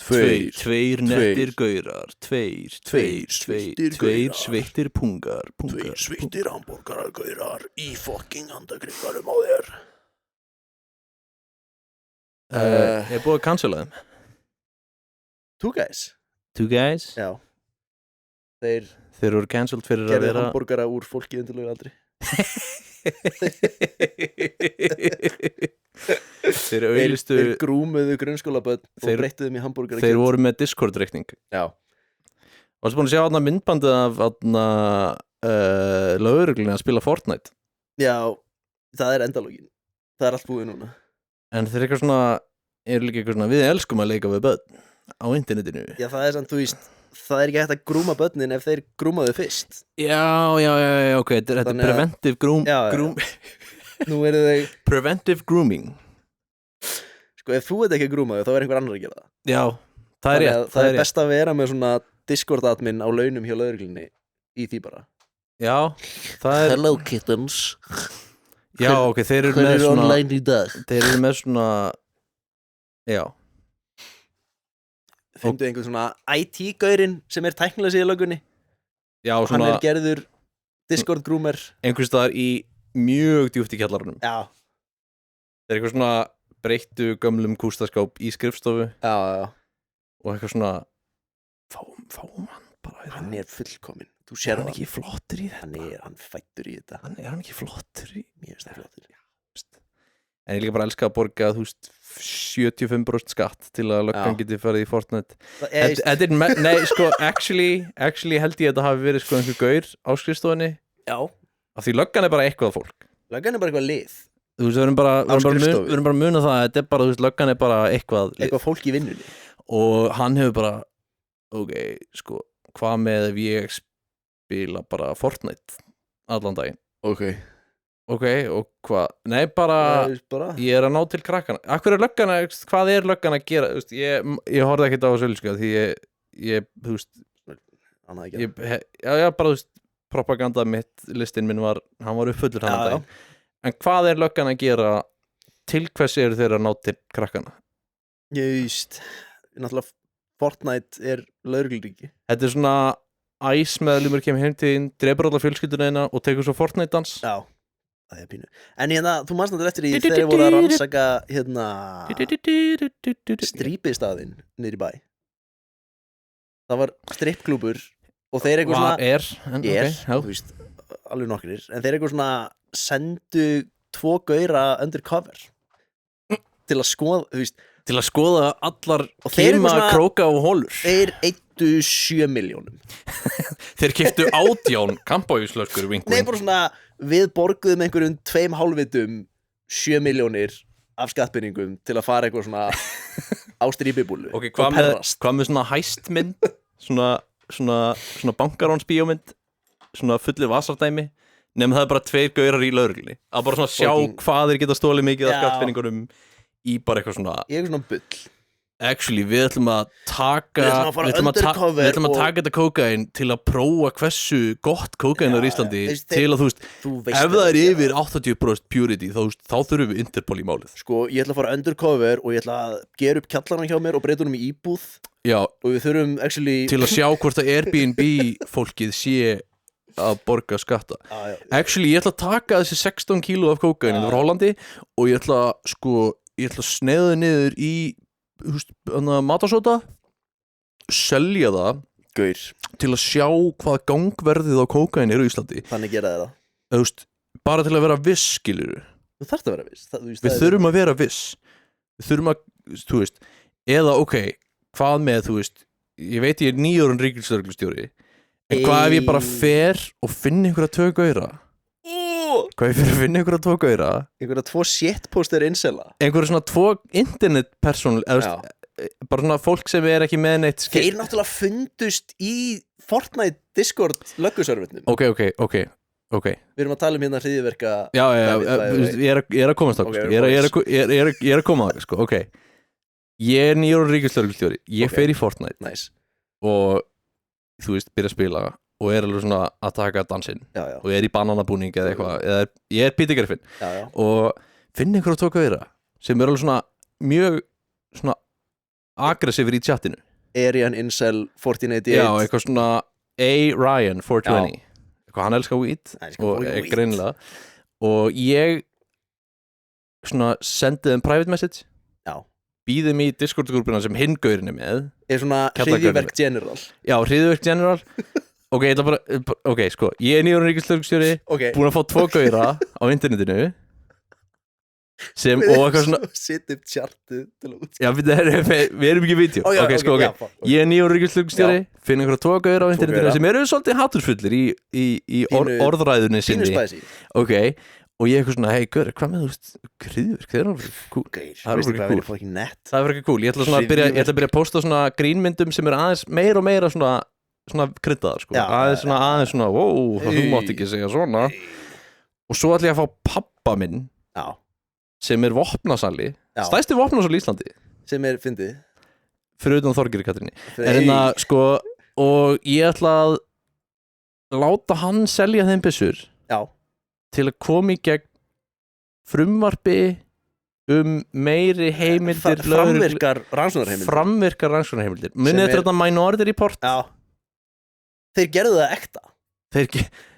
Tveir nettir gaurar Tveir sveittir pungar Tveir svittir hamborgarar gaurar í fucking handagriparum á þér. Er búið að cancela þeim? Two Guys? Two Guys? Já. Þeir voru cancelled fyrir að gerðu vera hamborgara úr fólki undirlegu aldri. Þeir grúmuðu grunnskólabörn og breyttu þeim í hamborgara. Þeir voru með Discord-reikning. Já. Varstu búin að sjá þarna myndbandið af lögreglunni að spila Fortnite? Já, það er endalógin. Það er allt búið núna. En þeir líka svona við elskum að leika við börn á internetinu. Já, það er samt, þú veist, það er ekki hægt að grúma börnin ef þeir grúmaðu fyrst. Já, ok, þetta er preventive Nú eru þau preventive grooming. Sko, ef þú ert ekki að grúma þau, þá er einhver annar að gera það. Já, það er rétt. Það er best að vera með svona Discord-admin á launum hjá lögreglunni í því bara. Já, það er Hello kittens. Já, ok, þeir eru með svona online í dag? Þeir eru með svona Já. Fyndu einhvern svona IT-gaurinn sem er tæknilega sig í lögunni. Já, svona Hann er gerður Discord-grúmer einhvers staðar í mjög djúpt í kjallarunum. Já. Það er eitthvað svona breyttu gömlum kústaskáp í skrifstofu. Já. Og eitthvað svona fáum hann bara. Hann er fullkominn. Þú sér hann ekki flottur í þetta. Hann fættur í þetta. Er hann ekki flottur í? Mjög stað flottur. Já, en ég líka bara elska að borga, þú veist, 75% skatt til að löggan geti farið í Fortnite. Nei, sko, actually held ég að þetta hafi verið sko einhver gaur á skrifstofunni. Já. Af því löggan er bara eitthvað fólk. Löggan er bara eitthvað lið. Þú veist, við erum bara að muna það að þetta er bara, þú veist, löggan er bara eitthvað fólk í vinnunni. Og hann hefur bara, ok, sko, hvað með ef ég spila bara Fortnite allan daginn? Ok, og hvað? Nei, bara ég er að ná til krakkana. Akkur er löggan að, hvað er löggan að gera? Þú veist, ég horfði ekkert á þessu öllu, því ég, þú veist, já, bara, þú veist, propaganda mitt, listin minn hann var uppfullur hann að daginn. En hvað er löggan að gera? Til hvers eru þeir að ná til krakkana? Just, náttúrulega Fortnite er lögregluríki. Þetta er svona æsmeðlumur kemur heim til þín, drepur alla fjölskylduna þína og tekur svo Fortnite dans. Já, það er pínu. En hérna, þú manst náttúrulega eftir því þegar þeir voru að rannsaka strípistaðinn niður í bæ. Það var strippklúbur og þeir eitthvað svona þú veist, alveg nokkrir, en þeir eitthvað svona sendu 2 gaura undercover til að skoða, þú veist, til að skoða allar kima, króka og hólur. Þeir eittu 7 milljónum. Þeir keyptu 18 kampájuslöskur vingur. Nei, bara svona, við borguðum einhverjum 2,5 vitum 7 milljónir af skattbyrningum til að fara eitthvað svona á strípibúlu. Ok, hvað með svona hæstmynd, svona bankarónsbíómynd, svona fullu vasardæmi, nema það er bara 2 gaurar í lögreglunni. Að bara svona sjá hvað þeir geta stólið mikið af skattbyrningunum í bara eitthvað svona bull. Actually, við ætlum að taka þetta kókain til að prófa hversu gott kókain er í Íslandi til að, þú veist, ef það er yfir 80% purity, þá þurfum við Interpol í málið. Sko, ég ætla að fara undercover og ég ætla að gera upp kjallarna hjá mér og breyta honum í íbúð. Já. Og við þurfum actually til að sjá hvort að Airbnb fólkið sé að borga skatta. Actually, ég ætla að taka þessi 16 kíló af kókain frá Hollandi og ég ætla að sneiða niður í matasóta, selja það til að sjá hvað gangverðið á kókain eru í Íslandi. Þannig gera það. Þú veist, bara til að vera viss, skilurðu. Þú þarft að vera viss. Við þurfum að vera viss. Við þurfum að, þú veist, eða ok, hvað með, þú veist, ég veit ég er 9 ára ríkislögreglustjóri, en hvað ef ég bara fer og finn einhverja 2 gaura? Hvað ég fyrir að finna einhverja 2 gaura? Einhverja 2 shitposter insela? Einhverja svona 2 internetpersonal, bara svona fólk sem er ekki með neitt Þeir náttúrulega fundust í Fortnite Discord löggusörfurnum. Ok. Við erum að tala hérna hryðjuverka. Já, ég er að komast á, sko. Ég er að koma á það, sko, ok. Ég er 9 ára ríkislögreglustjóri, ég fer í Fortnite. Nice. Og, þú veist, byrja að spila og er alveg svona að taka dansinn og er í bananabúning eða eitthvað, eða ég er Peter Griffin og finn einhverja 2 gaura sem er alveg svona mjög svona aggressífur í chatinu Arian Incel 1488 Já, eitthvað svona A. Ryan 420 eitthvað hann elskar weed og greinilega og ég svona sendið þeim private message býðum í Discord-grúpuna sem hinn-gaurinn með svona hryðjuverk general Já, hryðjuverk general Ok, ég ætla bara, ok, sko ég er nýjórn ríkislögregstjóri búin að fá 2 gaura á internetinu sem, og eitthvað svona Sitt upp tjartið til að Já, við erum ekki í vídeo Ok, sko, ok, ég er nýjórn ríkislögregstjóri finn einhverja 2 gaura á internetinu sem eru svolítið hatursfullir í orðræðunni sinni Ok Og ég eitthvað svona, hei, Gaur, hvað með þú veist, hryðjuverk, það er alveg cool. Það er ekki cool. Ég ætla svona að byrja að posta svona grínmyndum sem eru aðeins meira og meira svona kryddaðar, sko. Aðeins svona, wow, þú mátt ekki segja svona. Og svo ætla ég að fá pabba minn, sem er vopnasali, stærsti vopnasali í Íslandi. Sem er fyndið. Fyrir utan Þorgeiri Katrínu. Sko, og ég ætla að láta hann selja þeim byssur. Já. Til að koma í gegn frumvarpi meiri heimildir framvirkar rannsóknarheimildir munið þetta Minority Report þeir gerðu það ekta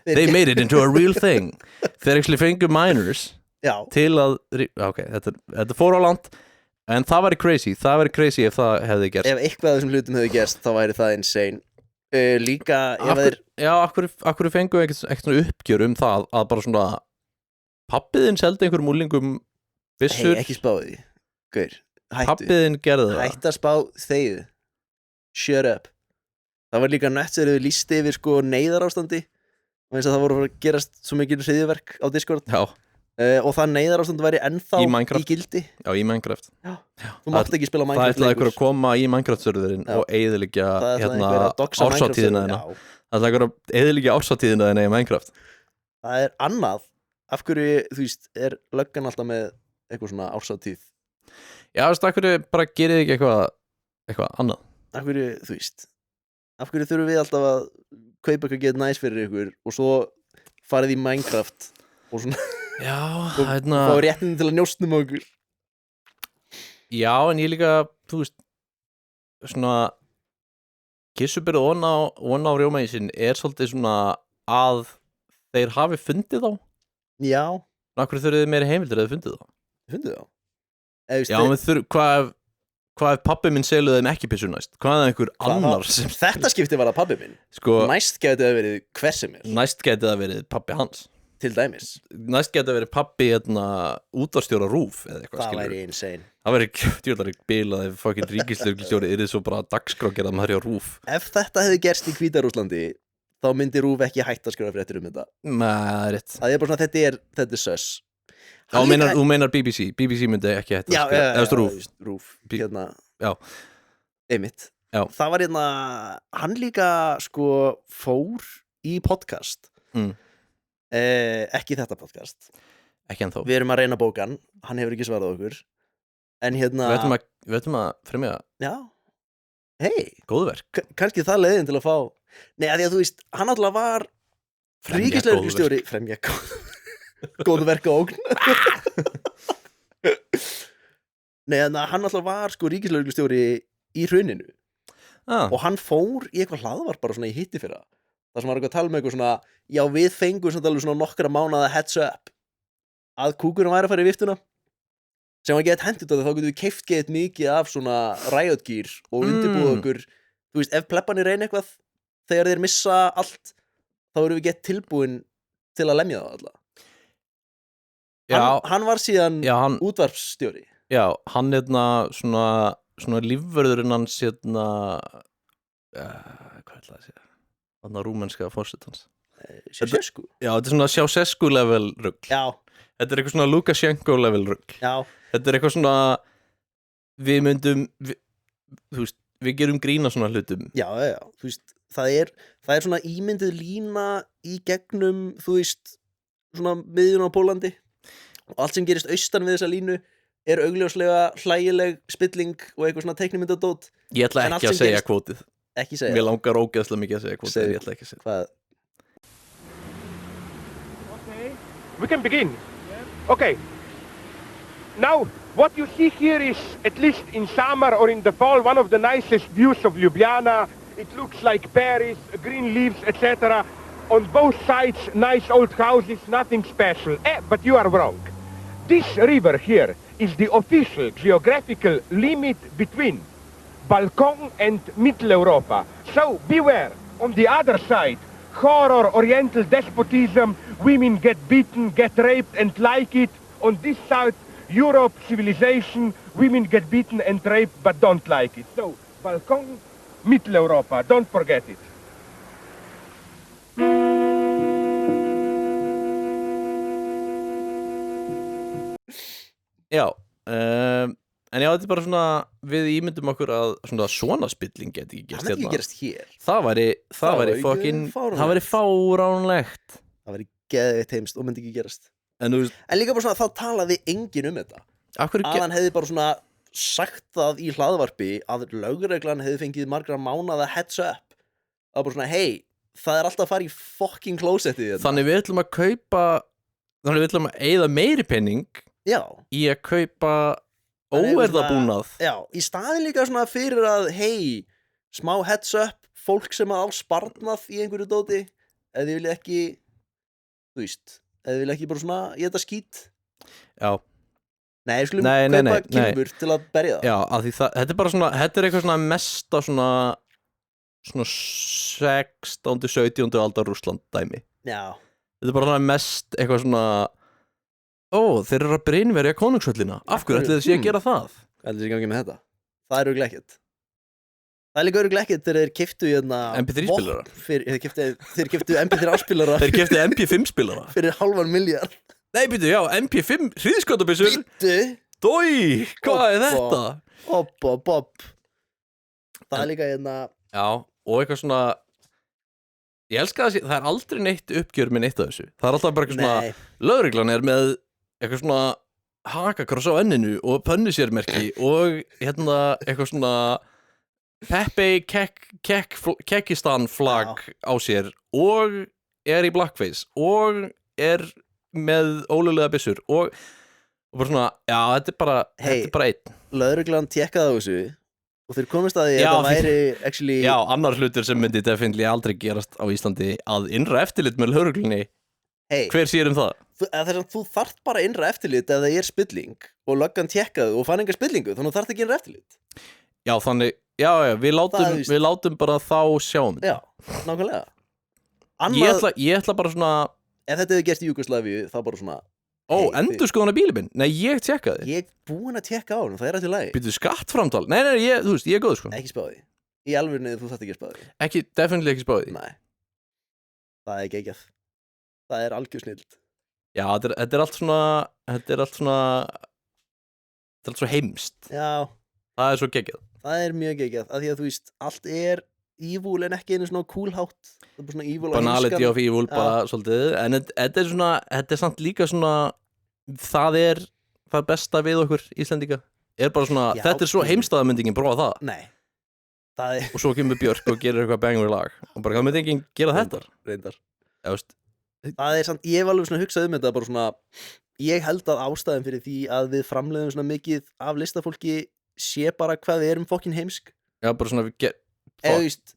they made it into a real thing þeir actually fengu minors til að ok, þetta fór á land en það væri crazy ef það hefði gerst ef eitthvað af þessum hlutum hefði gerst þá væri það insane líka akkur fengu ekkert svona uppgjör það að bara svona pappiðinn seldi einhverjum úlingum byssur ekki spáði Gaur, pappiðinn gerði það hætt að spá þegið shut up það var líka nett þegar þau lýsti yfir sko neyðarástandi og eins að það voru að gerast svo mikið hryðjuverk á Discord og það neyðarástand væri ennþá í gildi Já, í Minecraft Þú mátt ekki spila Minecraft Það ætlaði einhver að koma í Minecraft-serverinn og eyðileggja árshátíðina þína Það ætlaði einhver að eyðileggja árshátíðina þína í Minecraft Það er annað Af hverju, þú veist, er löggan alltaf með eitthvað svona árshátíð Já, þú veist, af hverju bara gerið ekki eitthvað annað Af hverju, þú veist Af hverju þurfum við alltaf að kaupa eitthvað get næs fyrir ykkur og svo farið í Minecraft og svona Já, fá réttinu til að njóstnum okkur Já, en ég líka, þú veist svona kissubyrðu onna á rjómaísinn er svolítið svona að þeir hafi fundið þá Já Akkur þurfið meiri heimildir að þið fundið þá Fundið þá? Já, men hvað ef pabbi minn seluði þeim ekki pissu næst? Hvað ef einhver annar sem Þetta skipti var að pabbi minn Næst gæti það verið hver sem er Næst gæti það verið pabbi hans Til dæmis Næst gæti að vera pabbi útvarstjóra RÚV eða eitthvað Það væri insane Það væri djúðlega bilað ef fucking ríkislögreglustjóri yrði svo bara dagskrá gerða maður hjá RÚV Ef þetta hefði gerst í Hvíta-Rússlandi þá myndi RÚV ekki hægt að skrifa fréttir þetta Nei, það er rétt Það er bara svona, þetta er sös Þú meinar BBC myndi ekki hægt að skrifa Eða RÚV Hérna Já Einmitt Það var hérna Hann líka sko fór í podcast Ekki þetta podcast Ekki ennþá Við erum að reyna bókan, hann hefur ekki svarað okkur En hérna Við ætlum að fremja Já Hei Góðverk Kannski það leiðin til að fá Nei, að því að þú veist, hann alltaf var ríkislögreglustjóri Fremja góðverk og ógn Nei, en hann alltaf var sko ríkislögreglustjóri í hruninu Og hann fór í eitthvað hlaðvarp bara svona í hitti fyrra Það sem var eitthvað að tala með eitthvað svona Já, við fengum samt alveg svona nokkra mánaða heads up að kúkurinn væri að fara í viftuna sem var gett hendur þá getum við keypt gett mikið af svona riot gear og undirbúið okkur Þú veist, ef plebbanir reyna eitthvað þegar þeir missa allt þá erum við gett tilbúin til að lemja það alla Hann var síðan útvarpsstjóri Já, hann svona lífvörðurinn hans hvað ætlaði að segja Þannig að rúmenska fórsetans Ceausescu Já, þetta er svona Ceausescu level rugl Já Þetta er eitthvað svona Lukashenko level rugl Já Þetta er eitthvað svona Við myndum Þú veist, við gerum grína svona hlutum Já, þú veist Það er svona ímyndið lína í gegnum, þú veist svona miðjun á Pólandi og allt sem gerist austan við þessa línu er augljóslega hlægileg spilling og eitthvað svona teiknimyndadót Ég ætla ekki að segja kvótið Ekki segja Mér langar ógeðslega mikið að segja kvótið Ég ætla ekki að segja Hvað? Okay, we can begin. Okay. Now, what you see here is, at least in summer or in the fall, one of the nicest views of Ljubljana. It looks like Paris, green leaves, etc. On both sides, nice old houses, nothing special. But you are wrong. This river here is the official geographical limit between Balkan and Middle Europa. So beware. On the other side, horror, oriental despotism, women get beaten, get raped and like it. On this side, Europe, civilization, women get beaten and raped but don't like it. So, Balkan, Middle Europa, don't forget it. Já, en já, þetta bara svona, við ímyndum okkur að svona spilling geti ekki gerst hérna. Það ekki gerast hér. Það væri fáránlegt. Það væri geðveikt heimst og myndi ekki gerast. En líka bara svona, þá talaði enginn þetta. Að hann hefði bara svona sagt það í hlaðvarpi að lögreglan hefði fengið margra mánaða heads up. Það var bara svona, hey, það er alltaf að fara í fucking closetið þetta. Þannig við ætlum að eyða meiri penning í að kaupa óerðabúnað. Já, í staðin líka svona fyrir að, hey, smá heads up, fólk sem að á sparnað í einhverju dóti, eða þið vilja ekki, þú veist, eða þið vilja ekki bara svona í þetta skít. Já. Nei, við skulum kaupa kylfur til að berja það. Já, af því þetta er bara svona, þetta er eitthvað svona mesta svona 16. 17. aldar Rússland dæmi. Já. Þetta er bara svona mest eitthvað svona, þeir eru að breinverja konungshöllina. Af hverju ætli þeir sé að gera það? Hvað ætli þeir gangi með þetta? Það er örugglega ekkert. Það er líka örugglega ekkert þegar þeir keyptu MP3-spilara. Þeir keyptu MP3-spilara. Þeir keyptu MP5-spilara. Fyrir $500,000. Nei, býtu, já, MP5 hríðskotabissur. Býtu. Dói, hvað er þetta? Bob. Það er líka Já, og eitthvað svona, ég elska það er aldrei neitt uppgjör með neitt af þessu. Það er alltaf bara eitthvað svona, lögreglan er með eitthvað svona hakakross á enninu og pönnisérmerki og eitthvað svona Pepe Kekistan flagg á sér og er í blackface og er með ólöglega byssur og bara svona, já, þetta er bara einn. Lögreglan tékkaði á þessu og þeir komist að því að það væri actually... Já, annar hlutur sem myndi definitely aldrei gerast á Íslandi að innra eftirlit með lögreglunni. Hver sér það? Þess að þú þarft bara innra eftirlit ef það er spilling og löggan tékkaði og fann enga spillingu, þannig að þú þarft ekki innra eftirlit. Já, þannig, já, við látum bara þá sjáum. Já, nákvæmlega. Ég ætla bara svona... Ef þetta hefði gerst í Júgóslavíu, þá bara svona... endurskoðun á bílinn minn? Nei, ég tjekkaði. Ég er búinn að tjekka á hann, það er alltaf lagi. Býttu skattframtal? Nei, þú veist, ég er góð, sko. Ekki spáði. Í alvörinu þú þarft ekki að spáði. Definitely ekki spáði. Nei. Það er geggjað. Það er algjör snild. Já, þetta er allt svona svo heimst. Já. Það er svo geggjað. Það er mjög geggjað, af því að þú veist, allt er evil en ekki einu svona cool hátt. Það er bara svona evil banality of evil, bara svolítið. En þetta er samt líka svona, það er það besta við okkur Íslendinga. Er bara svona, þetta er svo heimstaðamyndingin, prófa það. Nei. Það er... Og svo kemur Björk og gerir eitthvað banger lag. Og bara, hvað myndi enginn gera þetta? Reyndar. Já, veist. Það er samt, ég hef alveg svona hugsað þetta, bara svona, ég held að ástæðan fyrir því að við framleiðum svona mikið af listafólki sé bara hvað við erum fokkin heimsk. Já, bara svona,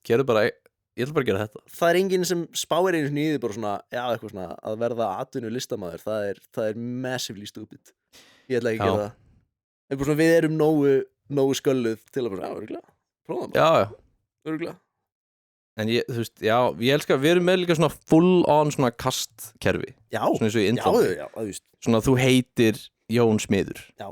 gerðu bara, ég ætla bara að gera þetta. Það er enginn sem spáir einu nýði bara svona, já, eitthvað svona, að verða atvinnu listamaður, það er massively stupid. Ég ætla ekki að gera það. En bara svona, við erum nógu skölluð til að bara, örugglega, prófa það bara. Já. Örugglega. En þú veist, já, ég elska, við erum með líka svona full on svona kastkerfi. Já. Svona eins og í Indlandi. Já, þú veist. Svona, þú heitir Jón Smiður. Já.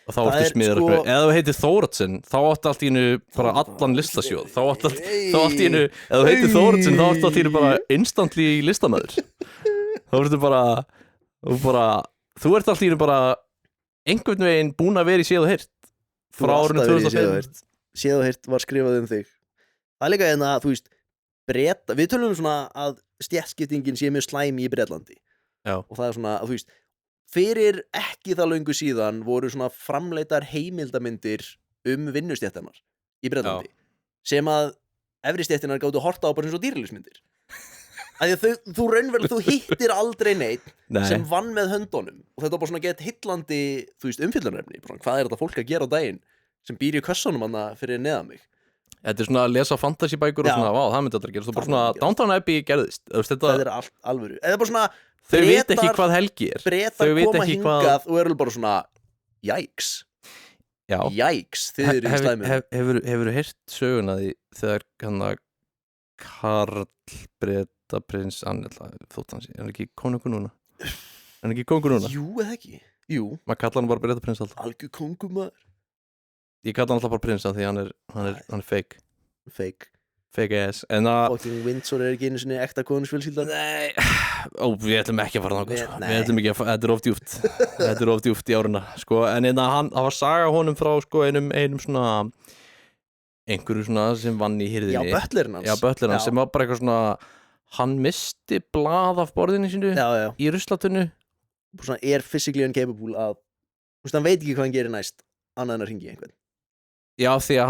Og þá ertu smiður sko... eða þú heitir Þóroddsson, þá áttu allt í einu bara allan listasjóð, þá áttu allt í einu, eða þú heitir Þóroddsson, þá áttu allt í einu bara instantly listamæður. Þá ertu bara, þú ert allt í einu bara einhvern veginn búin að vera í Séð og Heyrt frá árinu 2005. Séð og Heyrt var skrifað þig. Það er líka hérna, þú veist, við tölum svona að stéttskiptingin sé mjög slæm í Bretlandi. Já. Og það er svona, að þú veist, fyrir ekki það löngu síðan voru svona framleitar heimildamindir vinnustéttarnar í Bretlandi sem að efri stéttirnar gátu horta á bara eins og dýrlífsmyndir Þú raunverulega, þú hittir aldrei neitt sem vann með höndunum og þetta var bara svona gett hillandi, þú veist, umfjöllunarefni, hvað er þetta fólk að gera á daginn sem býr í kössunum hana fyrir neðan mig. Þetta er svona að lesa fantasybækur og svona, það myndi aldrei gerast. Það er bara svona, Downton Abbey gerðist. Það er allt alvöru. Eða bara svona, þau veit ekki hvað helgi er. Bretar koma hingað og eru bara svona, jæks. Já. Jæks, þið eru í slæminu. Hefurðu heyrt söguna því þegar hann að Karl Bretaprins, þótt hans, er hann ekki konungur núna? Jú, eða ekki. Jú. Maður kallar hann bara Bretaprins alltaf. Algjör kongur maður. Ég kalla hann alltaf bara prinsa því hann er fake. Fake ass. Fucking Windsor er ekki einu sinni ekta konungsfjölskyldan. Nei. Við ætlum ekki að fara þangað, sko. Við ætlum ekki að fara, þetta er of djúpt í áruna, sko. En það var saga honum frá, sko, einum svona, einhverju svona sem vann í hirðinni. Já, butlerinn hans. Sem var bara eitthvað svona, hann misti blað af borðinu sínu í ruslatunnu. Svona er physically incapable að, þú veist, hann veit ekki hvað hann gerir næst, annað en að hringi einhvern. Já, því að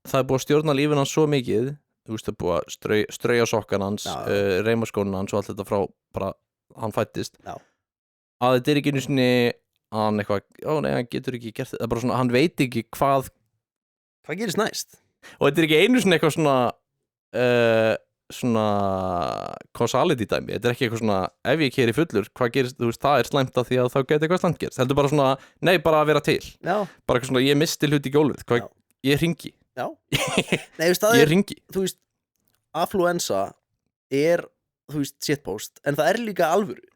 það er búið að stjórna lífin hans svo mikið, þú veist, það er búið að strauja sokkan hans, reimaskónin hans og allt þetta frá, bara, hann fættist, að þetta er ekki einu sinni, hann eitthvað, hann getur ekki gert þetta, það er bara svona, hann veit ekki hvað gerist næst, og þetta er ekki einu sinni eitthvað svona causality dæmi, þetta er ekki eitthvað svona, ef ég keyri fullur, hvað gerist, þú veist, það er slæmt af því að þá geti eitthvað slæmt gerst, þetta er bara svona, nei, bara að vera til, bara eitthvað svona, ég misti hluti í gólfið, ég hringi, nei, ég hringi, þú veist, affluenza er, þú veist, shitpost, en það er líka alvöru,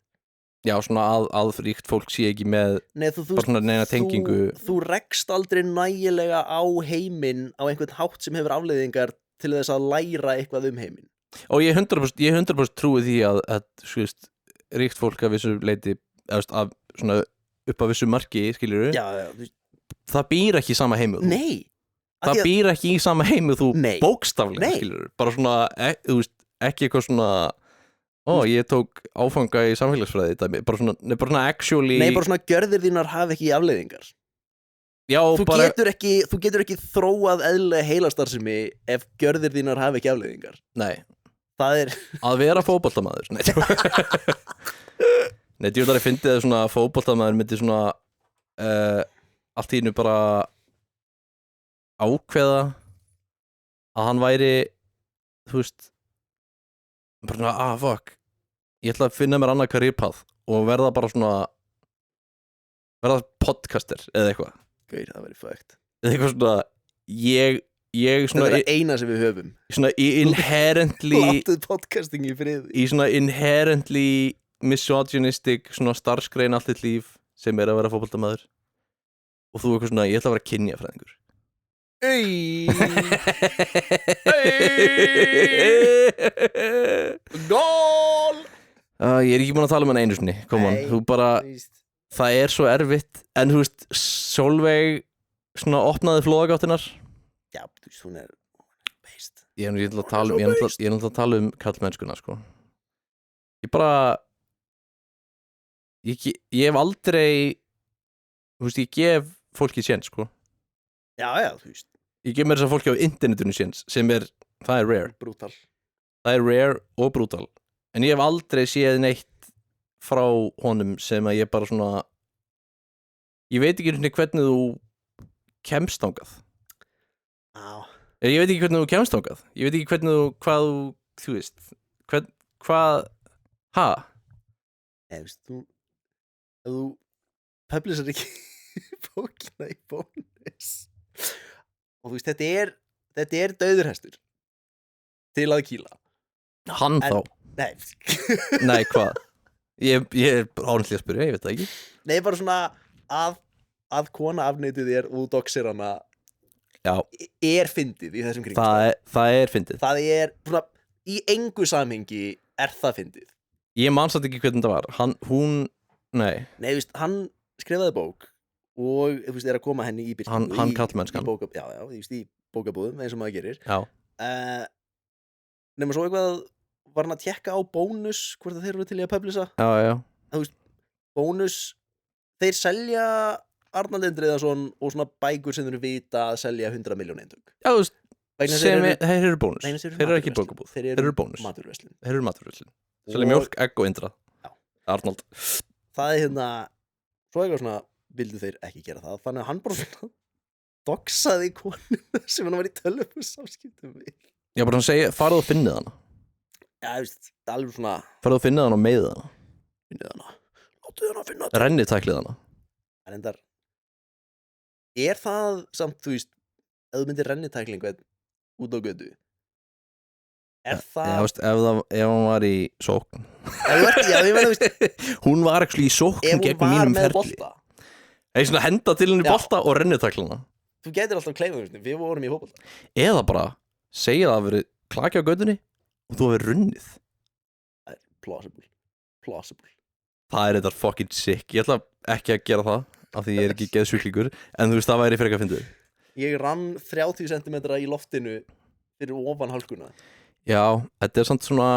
já, svona að ríkt fólk sé ekki með bara svona neina tengingu, þú rekst aldrei nægilega á heiminn á einhvern hátt sem hefur afleiðingar til þess að læra eitthvað heiminn. Og ég 100% trúi því að sko veist, ríkt fólk af vissu leiti af svona upp af vissu marki, skilurðu? Já. Það býr ekki í sama heimi. Nei. Það býr ekki í sama heimi þú bókstaflega, skilurðu? Bara svona, þú veist, ekki eitthvað svona ég tók áfanga í samfélagsfræði dæmi, bara svona actually. Nei, bara svona gjörðir þínar hafa ekki afleiðingar. Já, þú getur ekki þróað eðlilega heilastarfsemi ef gjörðir þínar hafa ekki afleiðingar. Nei. Það er að vera fótboltamaður. Nei, ég fyndi það svona fótboltamaður myndi svona allt í einu bara ákveða að hann væri, þú veist, bara svona, fuck, ég ætla að finna mér annað career-path og verða bara svona verða podcaster eða eitthvað. Gauð, það væri fægt. Eða eitthvað svona, ég svona það er eina sem við höfum. Svona inherently látið podcasting í friði. Í svona inherently misogynistic svona starfsgrein allt þitt líf sem er að vera fótboltamaður og þú eitthvað svona, ég ætla að vera kynjafræðingur. Gól! Ég er ekki búin að tala um hann einu sinni, þú bara það er svo erfitt, en þú veist Sólveig svona opnaði flóðagáttinar. Já, þú veist, hún er beist. Ég er náttúrulega að tala um kallmennskuna, sko. Ég bara ég hef aldrei, þú veist, ég gef fólki séns, sko. Já, þú veist. Ég gef mér þess að fólki á internetinu séns, sem það er rare. Brutal. Það er rare og brutal. En ég hef aldrei séð neitt frá honum sem að ég bara svona ég veit ekki hvernig þú kemst þangað. Ég veit ekki hvernig þú kemst þangað. Ég veit ekki hvernig hvað þú veist hvað Nei, veist þú publisar ekki bókina í bónus og þú veist, þetta er dauðurhestur til að kýla. Hann þá? Nei, hvað? Ég er árundlega að spyrja, ég veit það ekki. Nei, bara svona að kona afneitið þér og doxir hana er fyndið í þessum kringum. Það er fyndið. Það er svona, í engu samhengi er það fyndið. Ég man samt ekki hvernig það var. Nei, þú veist, hann skrifaði bók og þú veist, er að koma henni í byrtingu. Hann kallmennskan. Já, þú veist, í bókabúðum, eins og maður gerir. Já. Nefnum svo eitthvað var hann að tjekka á bónus hvort þeir eru til í að publisa. Já. Þú veist, bónus, þeir selja Arnald Indriðason og svona bækur sem þeir vita að selja 100 milljón eintök. Já, þú veist, Þeir eru bónus. Þeir eru ekki bókabúð. Þeir eru bónus. Maturverslun. Þeir eru maturverslun. Selja mjólk, egg og indra. Arnold. Það svo eitthvað svona, vildu þeir ekki gera það. Þannig að hann bara svona doxaði konuna sem hann var í tölvupússamskiptum við. Já, bara hann segja, farðu og finnið hana. Já, veist, alveg svona. Farðu og finnið hana og meiðið hana. Finnið hana. Láttu hana finna hana. Rennitæklið hana. Það samt, þú veist, ef þú myndir rennitækling út á götu, það... Já, veist, ef hann var í sókn. Já, ég meina, þú veist... Hún var ekki í sókn gegn mínum ferli. Ef hún var með bolta. Eða svona henda til henni bolta og rennitæklina. Þú getur alltaf kleifað, við vorum í fótbolta. Eða bara, segja það að verið klaki á götunni og þú hefur runnið. Það plausible. Það þetta fucking sick. Ég ætla ekki að gera það, af því ég er ekki geðsjúklingur, en þú veist, það væri frekar að fyndið. Ég rann 30 cm í loftinu fyrir ofan hálkuna. Já, þetta samt svona,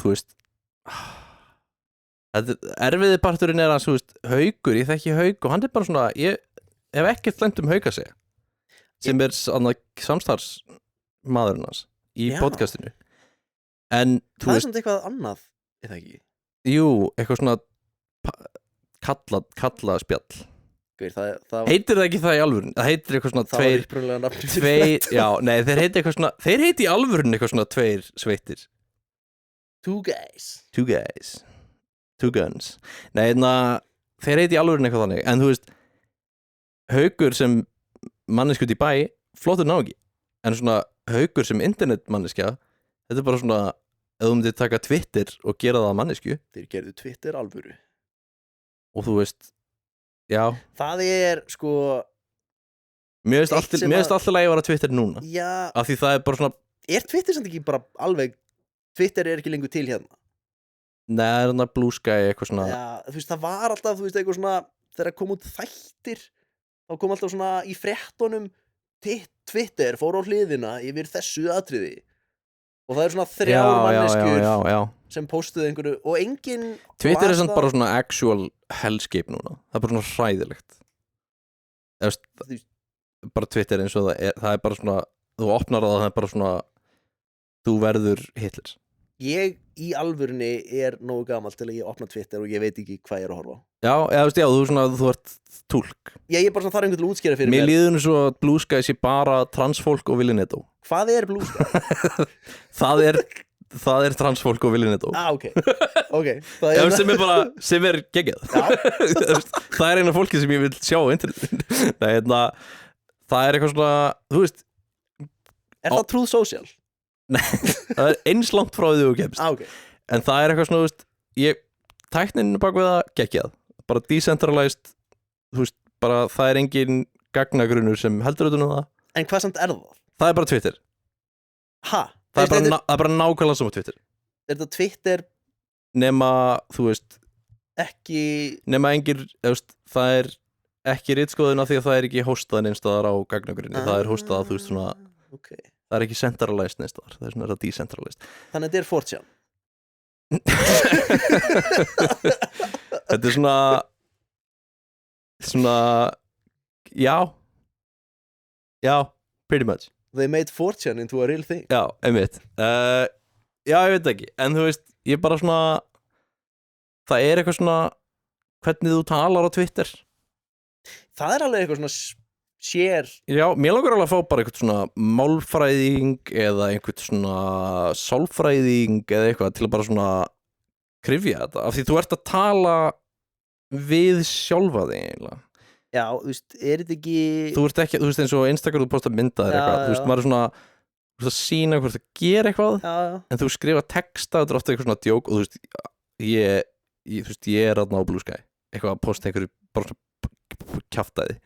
þú veist, erfiði parturinn að, þú veist, Haukur, ég þekki Hauk og hann bara svona, ég hef ekkert lent Hauk að segja, sem samstarfsmaðurinn hans í podcastinu. En, þú veist... Það samt eitthvað annað, ég það ekki? Jú, eitthvað svona kalla spjall. Heitir það ekki það í alvörun? Það heitir eitthvað svona Það var upprunalega nafnið. Já, nei, þeir heiti eitthvað svona, þeir heiti í alvörun eitthvað svona 2 sveitir. Two guys. Two guns. Nei, þeir heiti í alvörun eitthvað þannig, en þú veist, Haukur sem manneskut í bæ, flottur nági, en svona Haukur sem internetmanneskja, þetta bara svona, ef þú myndir taka Twitter og gera það að mannesku. Þeir gerðu Twitter alvöru. Og þú veist, já. Það sko... Mér veist alltaf lagi að vera Twitter núna. Já. Af því það bara svona... Twitter samt ekki bara alveg... Twitter ekki lengur til hérna. Nei, það Blue Sky eitthvað svona... Já, þú veist, það var alltaf, þú veist, eitthvað svona... Þegar kom út þættir, þá kom alltaf svona í fréttunum Twitter fór á hliðina yfir þessu atriði. Og það svona 3 manneskjur sem postuðu einhverju og enginn... Twitter samt bara svona actual hellscape núna. Það bara svona hræðilegt. Bara Twitter eins og það bara svona, þú opnar það bara svona, þú verður Hitler. Ég í alvörunni nógu gamall til að ég opna Twitter og ég veit ekki hvað ég að horfa á. Já, þú ert túlk. Ég bara svona þarf einhvern til að útskýra fyrir mér. Mér líður svo að Blue Sky sé bara transfólk og Villinetto. Hvað Blue Sky? það transfólk og Villinetto. Ok. sem geggjað. Það eina fólki sem ég vil sjá á internetinu. Það eitthvað svona, þú veist. Það Truth Social? Nei, það eins langt frá því þú kemst. Okay. En það eitthvað svona, þú veist, tækninu bak við það geggjað. Bara decentralized, þú veist, bara það engin gagnagrunnur sem heldur utan það. En hvað samt það? Það bara Twitter. Ha? Það bara nákvæmlega sem á Twitter. Þetta Twitter? Nema, þú veist, ekki... Nema engir, það ekki ritskoðun af því að það ekki hóstað neinstaðar á gagnagrunni. Það hóstað að, þú veist, svona... Okay. Það ekki centralized neinstaðar. Það svona decentralized. Þannig að þetta 4chan? Þetta svona já, pretty much. They made 4chan into a real thing. Já, einmitt. Já, ég veit ekki, en þú veist, ég bara svona, það eitthvað svona hvernig þú talar á Twitter. Það alveg eitthvað svona share. Já, mér langar alveg að fá bara eitthvað svona málfræðing eða eitthvað svona sálfræðing eða eitthvað til að bara svona krifja þetta, af því þú ert að tala við sjálfa þig eiginlega. Já, þú veist, þetta ekki... Þú veist eins og Instagram, þú posta myndaðir eitthvað, þú veist, maður svona, þú veist að sína hvort það gera eitthvað, en þú skrifa texta, þetta ofta eitthvað svona djók og þú veist, ég þarna á Blue Sky, eitthvað að posta einhverju bara svona kjaftaði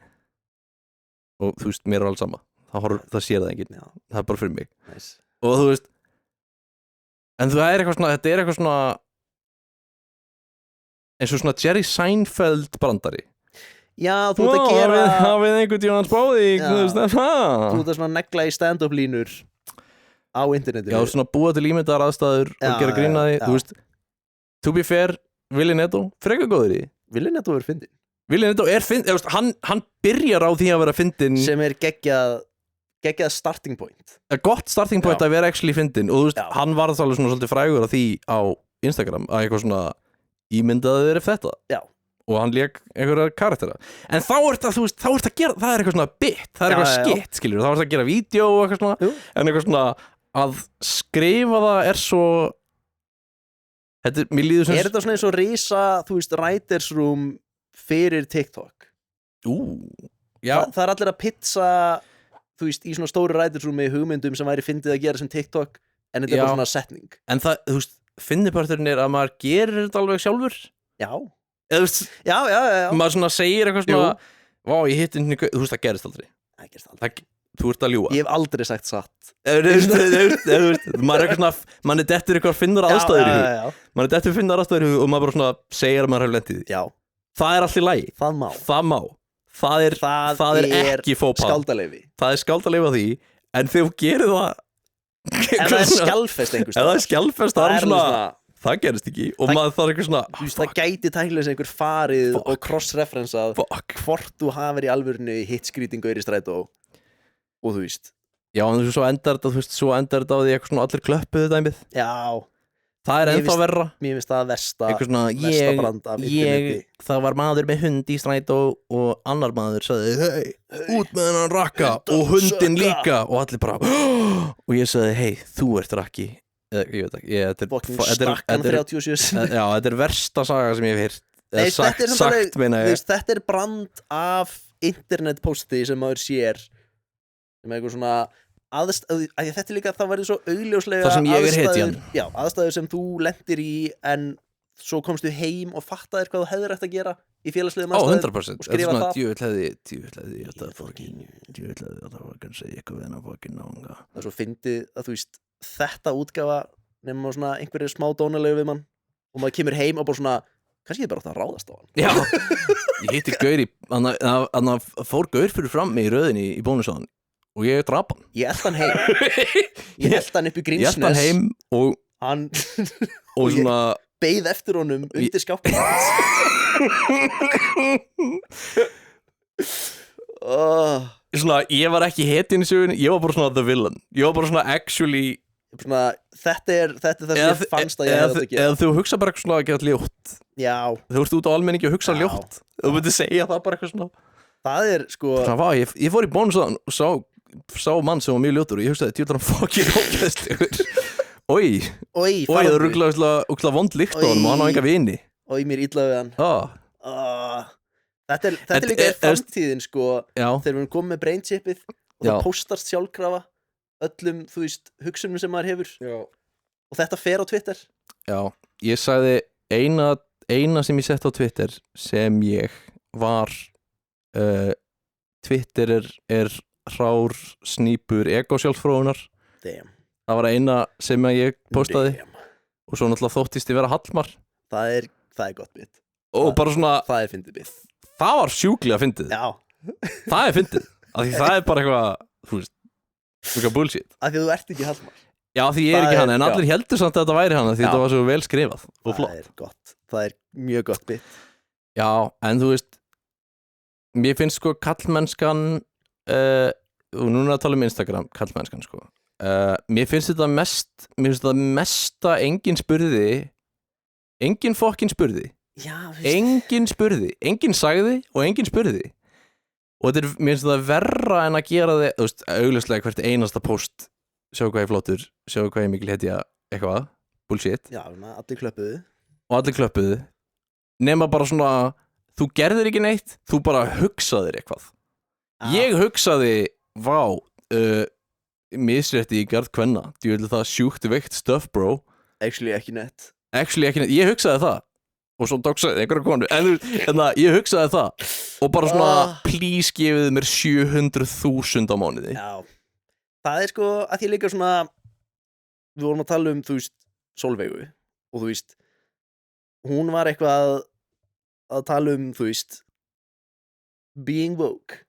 og þú veist, mér alls sama, það sér það enginn, það bara fyrir mig. Nice. Og þú veist, en það eitthvað svona, þetta eitthvað svona eins og svona Jerry Seinfeld brandari. Já, þú ert að gera... Hafið einhvern tímann spáði, þú veist, Þú ert að svona negla í stand-up línur á internetinu. Já, svona búa til ímyndaðar aðstæður og gera grína því, þú veist, to be fair, Villinetto, frekar góður í. Villinetto fyndin. Villinetto fyndin, hann byrjar á því að vera fyndin. Sem geggjað geggjað starting point gott starting point að vera actually fyndin og þú veist, hann var alveg svona svolítið frægur af því á Instagram að eitthvað svona ímyndaði þér eftir þetta Já. og hann lék einhverja karaktera en þá er þetta, þú veist, þá er þetta að gera það er eitthvað svona bit, það er eitthvað skitt, skiljur þá er þetta að gera vídeo og eitthvað svona en eitthvað svona að skrifa það er svo þetta, mér líður sem þetta svona eins og risa, þú veist, writers room fyrir TikTok já. Það er allir að pizza þú veist, í svona stóru writers room með hugmyndum sem væri fyndið að gera sem TikTok en þetta er bara svona setning en það, þú veist, finniparturinn er að maður gerir þetta alveg sjálfur Já eða þú veist, já maður svona segir eitthvað svona vá, ég hitt inn þú veist, það gerist aldrei þú ert að ljúga Ég hef aldrei sagt satt maður er eitthvað svona mann er dettur eitthvað finnar aðstæður í hug mann er dettur finnar aðstæður í hug og maður bara svona segir að maður hefur lent í því það er allt í lagi það má það er ekki fópað skáldaleifi það er skáldaleifi á því en þegar þú gerir það ef það er skjálfest einhvers ef það er skjálfest það er svona það gerist ekki og maður þarf eitthvað svona það gæti tæknilega einhver farið og cross-referensað hvort þú hafir í alvörinu hitt skrýtingu í strætó og þú veist já en svo endar þetta, þú veist, svo endar þetta á því eitthvað svona allir klöppuðu dæmið það er ennþá verra mér finnst það versta brand af interneti það var maður með hund í strætó og annar maður sagði út með hennan rakka og hundin líka og allir bara og ég sagði hei, þú ert rakki ég veit ekki stakkan 37 já, þetta er versta saga sem ég hef heyrt sagt meina ég þetta er brand af internetposti sem maður sér sem er eitthvað svona þetta er líka, það verður svo augljóslega það sem ég er hetjan aðstæður sem þú lendir í en svo komstu heim og fattaðir hvað þú hefðir eftir að gera í félagslegum aðstæður 100% og skrifa það djúvillæði þetta var kannski eitthvað við hennar fokkin náunga það er svo fyndið að þú veist þetta útgáfa nema svona einhverju smá dónalegu við mann og maður kemur heim og bara svona kannski ég bara átt að ráðast á hann já, ég hitti gaur hann fór gaur fyrir fram með í röðinni í bónusáðan og ég drap hann ég held hann heim ég held hann upp í Grímsnes ég held hann heim og hann og svona beið eftir honum undir skápnum svona, ég var ekki hetinn í sögunni ég var bara svona the villain ég var bara svona actually svona, þetta er það sem ég fannst að ég hefði að gera eða þú hugsa bara eitthvað svona að gera ljótt já þú ert út á almenningi og hugsa ljótt þú myndir segja það bara eitthvað svona það er sko svona, ég fór í bónusáðan og sá mann sem var mjög ljótur og ég hugsaði tjóðan fokkin ógæðslegur oi, það er rúglega vond líkt á hann og hann á enga vini mér illa við hann þetta er líka framtíðin sko þegar við erum komið með brainchipið og það postast sjálfkrafa öllum, þú veist, hugsunum sem maður hefur og þetta fer á Twitter já, ég sagði eina sem ég sett á Twitter sem ég var Twitter er hrár snýpur egosjálfsfróunar það var eina sem ég postaði og svo náttúrulega þóttist ég vera Hallmar það er gott bit og bara svona það er fyndið bit það var sjúklega fyndið það er fyndið af því það er bara eitthvað þú veist eitthvað bullshit af því þú ert ekki Hallmar já því ég er ekki hann en allir heldur samt að þetta væri hann því þetta var svo vel skrifað og flott það er mjög gott bit já en þú veist mér finnst sko kallmennskan og núna að tala um Instagram kallmennskan sko mér finnst þetta mesta enginn spurði enginn fokkin spurði enginn spurði, enginn sagði og enginn spurði og þetta mér finnst þetta verra en að gera þið þú veist, augljóslega hvert einasta post sjá hvað ég flottur, sjá hvað ég mikil hetja eitthvað, bullshit já, allir klöppuðu nema bara svona, þú gerðir ekki neitt þú bara hugsaðir eitthvað ég hugsaði, vá misrétti í garð kvenna þú vil það sjúkt veikt stuff bro actually ekki neitt ég hugsaði það og svo doxaði einhverja konu en ég hugsaði það og bara svona please gefið mér 700.000 á mánuði já, það er sko að ég líka svona við vorum að tala um þú veist Sólveigu og þú veist hún var eitthvað að tala um þú veist being woke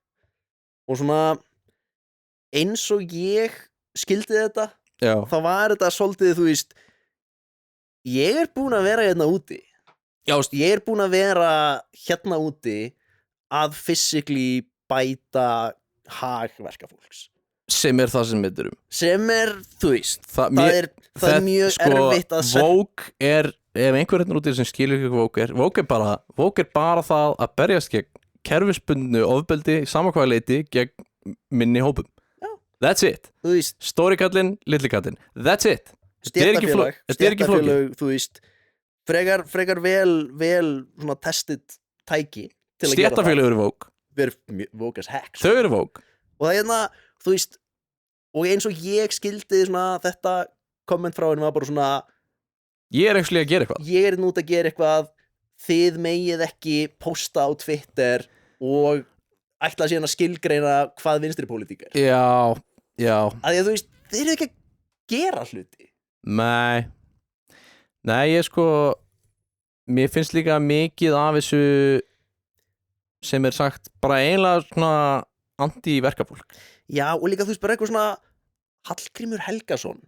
og svona eins og ég skildi þetta þá var þetta svolítið þú veist ég er búin að vera hérna úti ég er búin að vera hérna úti að physically bæta hag verkafólks sem er það sem við erum sem þú veist það er mjög erfitt að Vogue ef einhver hérna úti sem skilur ekki hvað Vogue er bara það að berjast gegn kerfisbundnu ofbeldi saman leiti gegn minni hópum. That's it. Stóri kallinn, litli kallinn. That's it. Stéttarfélag, þú veist frekar vel svona tested tæki til að gera það. Stéttarfélag eru Vogue. Vogue as heck. Þau eru Vogue. Og það þú veist, og eins og ég skildi svona þetta komment frá henni var bara svona ég er actually að gera eitthvað. Ég er nút að gera eitthvað, þið megið ekki posta á Twitter og ætla síðan að skilgreina hvað vinstri pólitík er. Já. Að þú veist, þið eru ekki að gera hluti. Nei, ég mér finnst líka mikið af þessu sem er sagt bara eiginlega svona anti-verkafólk. Já, og líka þú veist bara eitthvað svona Hallgrímur Helgason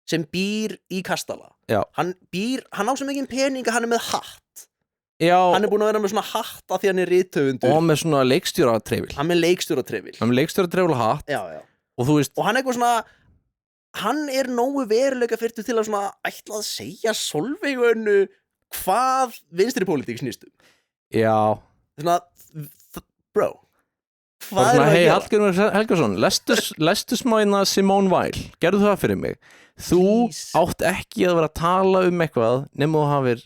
sem býr í Kastala. Já. Hann á svo mikið pening að hann er með hatt. Já. Hann er búinn að vera með svona hatt af því hann er rithöfundur. Og með svona leikstjóratrefil. Hann með leikstjóratrefil. Hann með leikstjóratrefil og hatt. Já. Og þú veist. Og hann eitthvað svona hann er nógu veruleika fyrir til að svona ætla að segja Sólveigu hvað vinstri pólitík snýst Já. Svona, bro hvað svona, hei Hallgrímur Helgason, lestu smá Simone Weil, gerðu það fyrir mig. Þú átt ekki að vera að tala eitthvað nema þú hafir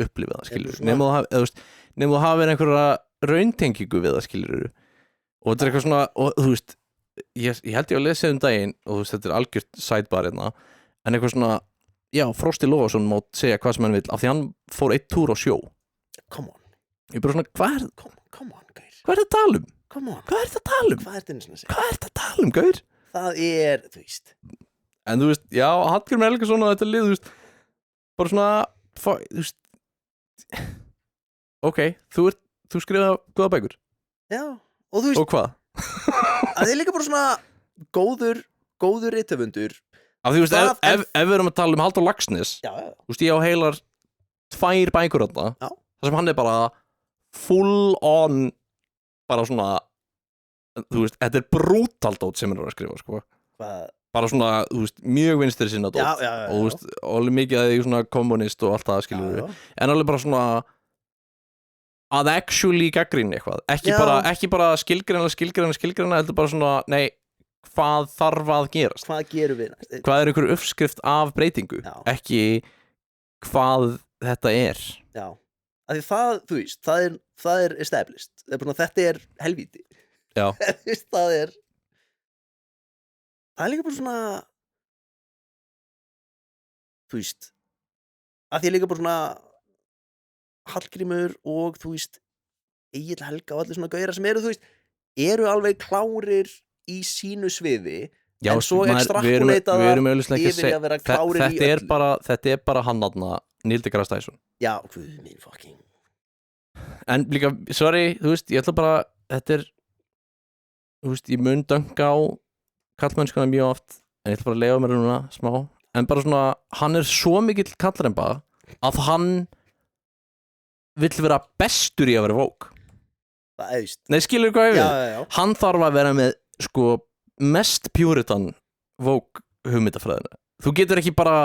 upplifað það, skilur nema þú hafir einhverja rauntengingu við það, skilur og þetta er eitthvað svona, og þú veist ég held ég að lesa daginn og þú veist, þetta er algjört sidebar hérna, en eitthvað svona já, Frosti Lofason má segja hvað sem hann vill af því hann fór eitt túr á sjó. Come on. Ég bara svona, hvað er það að tala um? Hvað er það að tala um? Hvað er það að tala um, gaur? Það er, þú veist en þú veist, já, Hallgrímur Helgason og þetta lið, þú veist, bara svona þú veist ok, þú skrifa góða bækur. Já, og þú veist og hvað? að þið er líka bara svona góður rithöfundur af því, þú veist, ef við erum að tala um Halldór Laxness, þú veist, ég á heilar 2 bækur þarna, þar sem hann er bara full on bara svona, þú veist, þetta er brútal dót sem hann er að skrifa, sko. Bara svona, þú veist, mjög vinstri sinna dót og þú veist, alveg mikið að því svona kommunist og allt það, skilur við, en alveg bara svona að actually gagnrýna eitthvað, ekki bara skilgreina, heldur bara svona, nei, hvað þarf að gerast? Hvað gerum við næst? Hvað er einhver uppskrift af breytingu? Ekki hvað þetta er. Já, af því það, þú veist, það er established, það er bara, þetta er helvíti. Já. það er líka bara svona þú veist að því er líka bara svona Hallgrímur og þú veist Egill Helga og allir svona gauðra sem eru, þú veist, eru alveg klárir í sínu sviði. Já, en svo extrapoleitað yfir að vera klárir í öllu. Þetta er bara hann aðna Neil deGrasse Tyson. Já, guð minn fucking. En líka, sorry, þú veist, ég ætla bara, þetta er þú veist, ég mun dönga á kallmennskuna mjög oft, en ég ætla bara að leiða mér núna smá, en bara svona hann er svo mikill kallremba að hann vill vera bestur í að vera Vogue. Það eðist. Nei, skilur hvað ég við? Já. Hann þarf að vera með, sko, mest puritan Vogue hugmyndafræðina. Þú getur ekki bara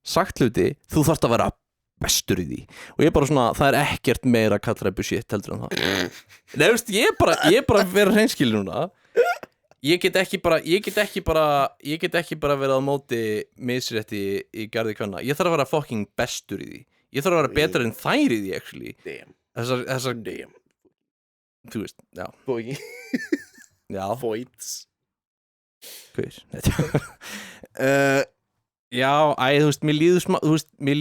sagt hluti, þú þarft að vera bestur í því. Og ég er bara svona, það er ekkert meira kallræbu shit heldur en það. Nei, þú veist, ég er bara að vera hreinskilur núna. Ég get ekki bara verið á móti misrétti í garði kvenna. Ég þarf að vera fucking bestur í því. Ég þarf að vera betur en þær í því, actually. Damn. Þessar Damn. Þú veist, já. Bóki. Já. Foits. Hver? Já, þú veist, mér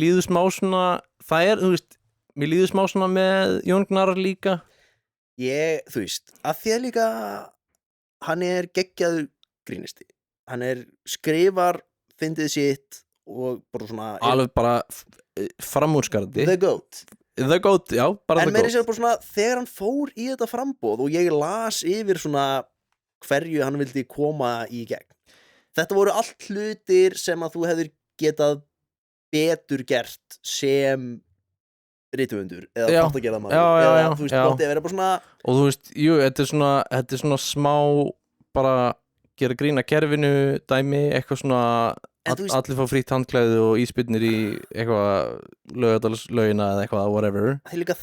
líður smá svona, það er, þú veist, mér líður smá svona með Jón Gnarr líka. Þú veist, að því að líka, hann er geggjaður grínisti. Hann skrifar, fyndið sitt og bara svona... Alveg bara framúrskarandi. The GOAT, já, bara en meira sér bara svona, þegar hann fór í þetta framboð og ég las yfir svona hverju hann vildi koma í gegn. Þetta voru allt hlutir sem að þú hefur getað betur gert sem rithöfundur eða þáttagerðarmaður eða þú veist, gott ef er bara svona og þú veist, jú, þetta er svona smá bara gera grína kerfinu dæmi, eitthvað svona allir fá frítt handklæði og íspyrnir í eitthvað Laugardalslaugina eða eitthvað, whatever.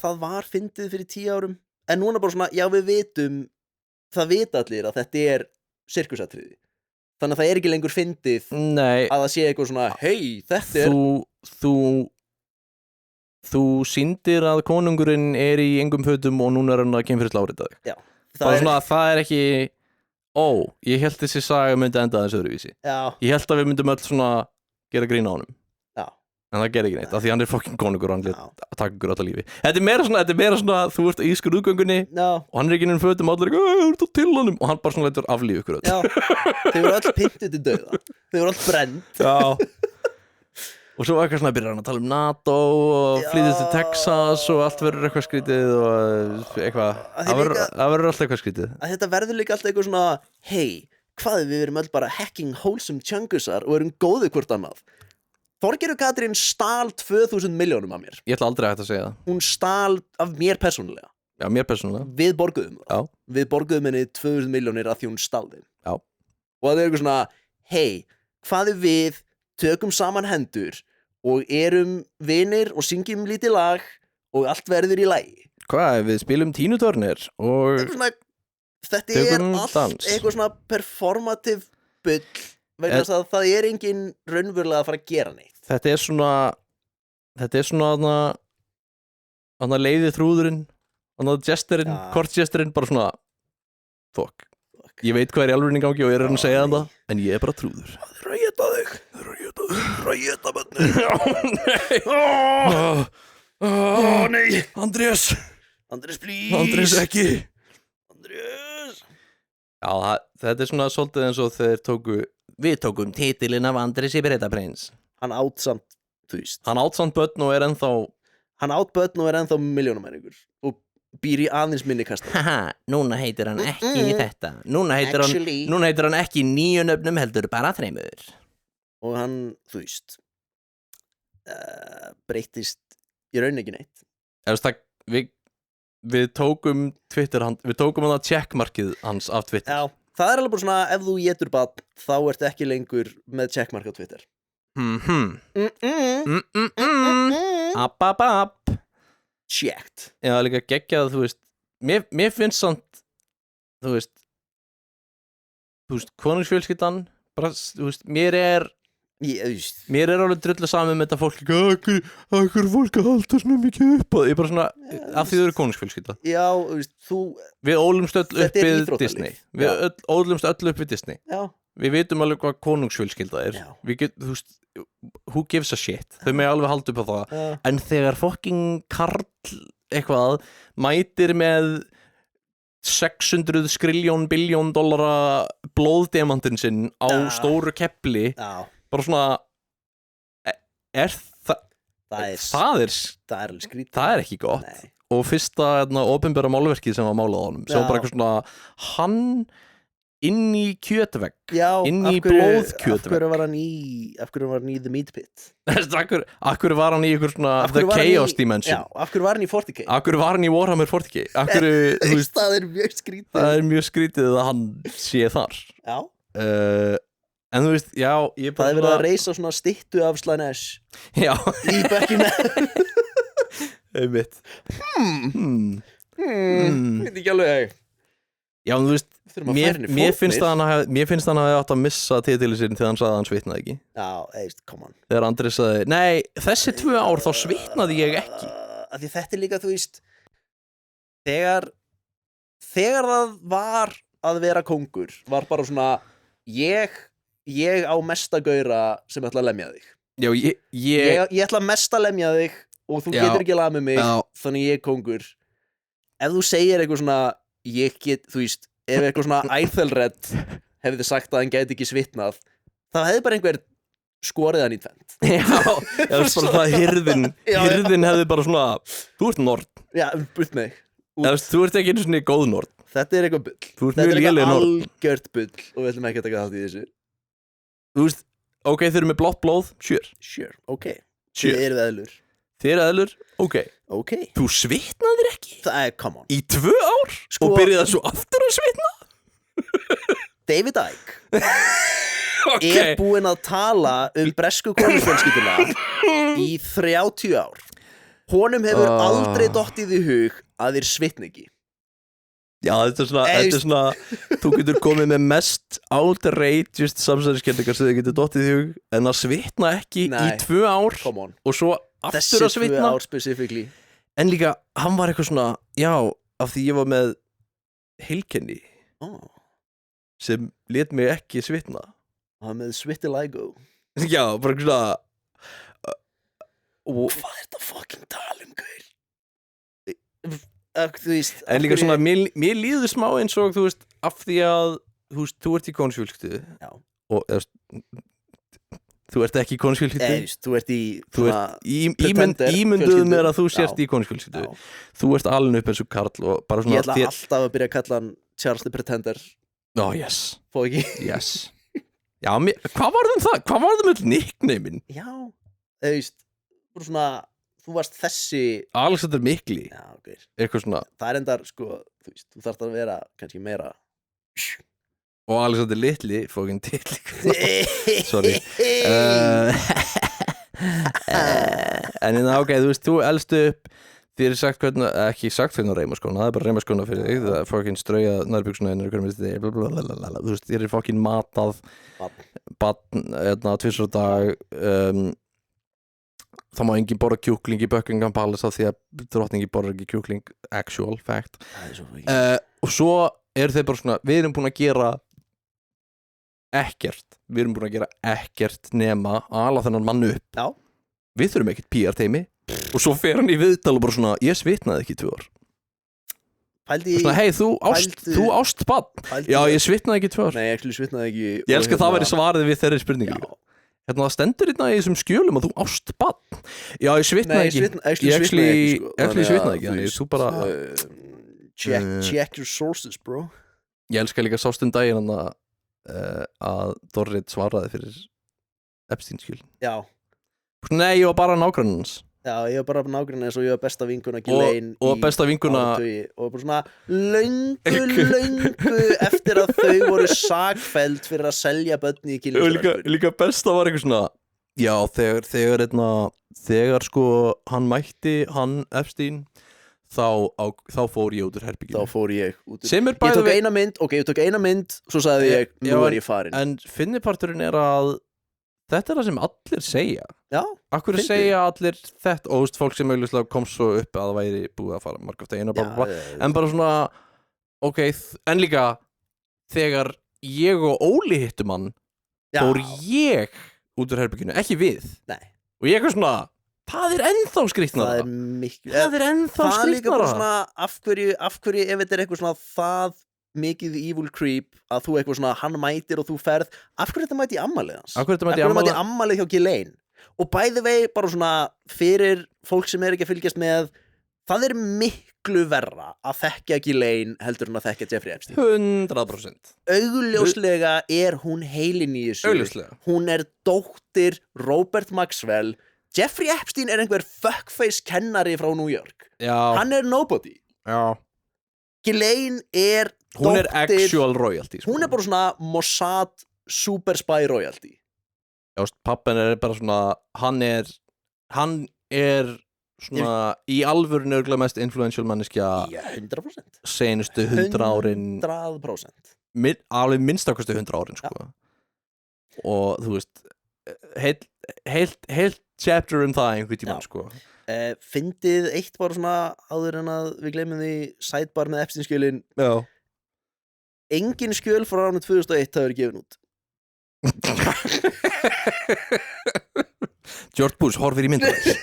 Það var fyndið fyrir 10 árum en núna bara svona, já við vitum það vita allir að þetta er sirkusatriði, þannig að það er ekki lengur fyndið að það sé eitthvað svona hei, þetta er þú sýndir að konungurinn er í engum fötum og núna er hann að kynferðislega áreita þig. Já, það er ekki ég held þessi saga myndi enda þessu öðruvísi. Já. Ég held að við myndum öll svona gera grín á honum. Já. En það gerir ekki neitt, af því hann er fucking konungur og hann taka ykkur alltaf lífi. Þetta er meira svona þú ert í skrúðgöngunni og hann er ekki inn í fötum og allir þú ert til honum og hann bara svona lætur aflífa ykkur öll. Já, þeir voru öll pyntuð til dauða. Þeir voru öll brennd. Já. Og svo eitthvað svona byrjar hann að tala um NATO og flytist til Texas og allt verður eitthvað skrítið og eitthvað, það verður alltaf eitthvað skrítið. Þetta verður líka alltaf eitthvað svona, hei, hvað við erum öll bara hacking wholesome chunkusar og erum góðið hvort annað. Þorgerður Katrín stal 2000 milljónum af mér. Ég ætla aldrei að hægt að segja það. Hún stal af mér persónulega. Já, mér persónulega. Við borguðum það. Já. Við borguðum henni 2000 milljónir af því hún stal þeim. Já. Og það er eitthvað svona, hei, hvað við tökum saman hendur og erum vinir og syngjum lítið lag og allt verður í lagi. Hvað, við spilum Tínu Turner og þetta er allt eitthvað svona performative bull vegna þess að það er engin raunverulega að fara að gera neitt. Þetta er svona þarna leiði þrúðurinn, þarna gesturinn, kortgesturinn, bara svona fuck. Ég veit hvað er í alvörinni gangi og ég er að segja þetta, en ég er bara trúður. Það er að geta þig. Það er að geta bönni. Nei. Andrés, please. Andrés ekki. Andrés. Já, þetta er svona svolítið eins og þeir við tókum titilinn af Andrés í Bretaprins. Hann átt samt, þú veist. Hann átt samt börn og er ennþá milljónamæringur og býr í aðeins minni kasta. Haha, núna heitir hann ekki þetta. Núna heitir hann ekki 9 nöfnum heldur bara 3. Og hann, þú veist, breytist í raun ekki neitt. Við tókum Twitter, við tókum hann að checkmarkið hans af Twitter. Já, það er alveg bara svona, ef þú étur barn, þá ert ekki lengur með checkmark á Twitter. App. Checked. Já, líka geggjað, þú veist, mér finnst samt, þú veist, konungsfjölskyldan, bara, þú veist, mér er alveg drullu saman með þetta fólk, akkur fólk að halda svona mikið upp og ég bara svona, af því þau eru konungsfjölskylda. Já, þú veist, við ólumst öll upp við Disney. Við ólumst öll upp við Disney. Já. Við vitum alveg hvað konungsfjölskylda er. Þú veist, who gives a shit? Þau með alveg halda upp á það. En þegar fucking Karl eitthvað mætir með 600 skriljón biljón dollara blóðdemantinn sinn á stóru kepli, bara svona það er alveg skrítið. Það er ekki gott. Nei. Og fyrsta opinbera málverkið sem var málað á honum, sem var bara eitthvað svona hann inn í kjötvegg, inn í blóðkjötvegg. Af hverju var hann í The Meat Pit? Af hverju var hann í ykkur svona The Chaos Dimension? Já, af hverju var hann í 40K? Af hverju var hann í Warhammer 40K? Það er mjög skrítið. Það er mjög skrítið að hann sé þar. Já. En þú veist, já, ég bara... Það er verið að reisa svona styttu af Slanesh. Já. Í bökkinu. Einmitt. Veit ekki alveg. Já, en þú veist, mér finnst að hann hafi átt að missa titilið sinn þegar hann sagði að hann svitnaði ekki. Já, come on. Þegar Andri sagði, nei, þessi 2 ár þá svitnaði ég ekki. Því þetta er líka, þú veist, þegar það var að vera kóngur, var bara svona, ég á mesta gaura sem ætla að lemja þig. Já, ég ætla að mesta lemja þig og þú getur ekki lamið mig, þannig ég er kóngur. Ef þú segir eitthvað svona, þú veist, ef eitthvað svona Æþelred hefði sagt að hann gæti ekki svitnað, þá hefði bara einhver skorið hann í tvend. Já, það er bara það hirðin hefði bara svona, þú ert nord. Já, burt mig. Þú ert ekki einu svona góð nord. Þetta er eitthvað bull. Þetta er eitthvað algjört bull og við ætlum ekki að taka þátt í þessu. Þú veist, ok, þeir eru með blátt blóð, sure, ok. Þið eru eðlur. Þið eru eðlur, ok. Þú svitnaðir ekki? Það er, come on. Í 2 ár? Og byrjaði svo aftur að svitna? David Icke er búinn að tala bresku konungsfjölskylduna í 30 ár. Honum hefur aldrei dottið í hug að þeir svitni ekki. Já, þetta er svona þú getur komið með mest outrageous samsæriskenningar sem þið getur dottið í hug en að svitna ekki í 2 ár og svo aftur að svitna. Þessi 2 ár specifically. En líka, hann var eitthvað svona, já, af því ég var með heilkenni sem lét mig ekki svitna. Hann var með svitiligo. Já, bara svona hvað er þetta fucking talum, gaur? Þú veist, en líka svona, mér líður smá eins og þú veist, af því að þú ert í konungsfjölskyldu og þú ert ekki í konungsfjölskyldu, þú ert í ímynduðu mér að þú sért í konungsfjölskyldu, þú ert alveg upp eins og karl og bara svona ég ætla alltaf að byrja að kalla hann Charles the Pretender. Yes. Fó ekki? Yes. Já, hvað var það? Hvað var það með nickname-in? Já, þú veist, svona þú varst þessi Alexander Mikli. Já, ok. Eitthvað svona. Það endar, sko, þú veist, þú þarft að vera kannski meira og Alexander Litli fókin til. Sorry. En ok, þú veist, þú elst upp þér sagt hvernig, ekki sagt hvernig reymaskóna, það bara reymaskóna fyrir þig, það er fókin strauja nærbuxuna þú veist, þér fókin matað tvisvar á dag það má enginn borða kjúkling í Buckingham Palace af því að drottningi borðar ekki kjúkling, actual fact og svo eru þeir bara svona, við erum búin að gera ekkert nema að ala þennan mann upp. Já. Við þurfum ekkert PR-teimi og svo fer hann í viðtal og bara svona, ég svitnaði ekki í 2 ár. Svona, hei, þú ást bann. Já, ég svitnaði ekki í 2 ár. Nei, ég svitnaði ekki. Ég elska að það væri svarið við þeirri spurningu. Hérna, það stendur hérna í þessum skjölum að þú ást bann. Já, ég svitnaði ekki. Ég svitnaði ekki. Þannig, þú bara check your sources, bro. Ég elska líka sástund daginn að Dorrit svaraði fyrir Epstein-skjölin. Já. Nei, ég var bara nágrannans. Já, ég var bara nágrannans og ég var besta vinkuna Ghislaine og besta vinkuna og bara svona löngu eftir að þau voru sakfelld fyrir að selja börn í Ghislaine. Líka besta var eitthvað svona já, þegar sko hann mætti hann Epstein þá fór ég út úr herbygginu. Þá fór ég út úr. Ég tók eina mynd, svo sagði ég, nú er ég farin. En finniparturinn er að þetta er það sem allir segja. Já. Akkur segja allir þetta og fólk sem auðvitað kom svo upp að það væri búið að fara margóft einu en bara svona ok, en líka þegar ég og Óli hittum hann fór ég út úr herbygginu, ekki við. Nei. Og ég er svona það er ennþá skrýtnara. Það er ennþá skrýtnara. Það er líka bara svona af hverju ef þetta er eitthvað svona það mikið evil creep að þú eitthvað svona hann mætir og þú ferð, af hverju þetta mæti í afmælið hans? Af hverju þetta mæti í afmælið hjá Ghislaine? Og bæði vei bara svona fyrir fólk sem er ekki að fylgjast með, það er miklu verra að þekkja Ghislaine heldur en að þekkja Jeffrey Epstein. 100%. Augljóslega er hún heilin í þessu. Augljóslega. Hún er dóttir Robert Maxwell. Jeffrey Epstein er einhver fuckface kennari frá New York. Já. Hann er nobody. Já. Ghislaine er dóttir. Hún er actual royalty. Hún er bara svona Mossad super spy royalty. Já, pappin er bara svona, hann er svona í alvörinu örgulega mest influential manneskja. Já, 100%. Senustu 100 árin. 100%. Alveg minnstakostu 100 árin, sko. Ja. Og þú veist, heilt chapter það einhvern tímann, sko. Fyndið eitt bara svona áður en að við gleymum því sidebar með Epstein-skjölin. Já. Engin skjöl frá árinu 2001 það verið gefin út. George Bush horfir í myndavél.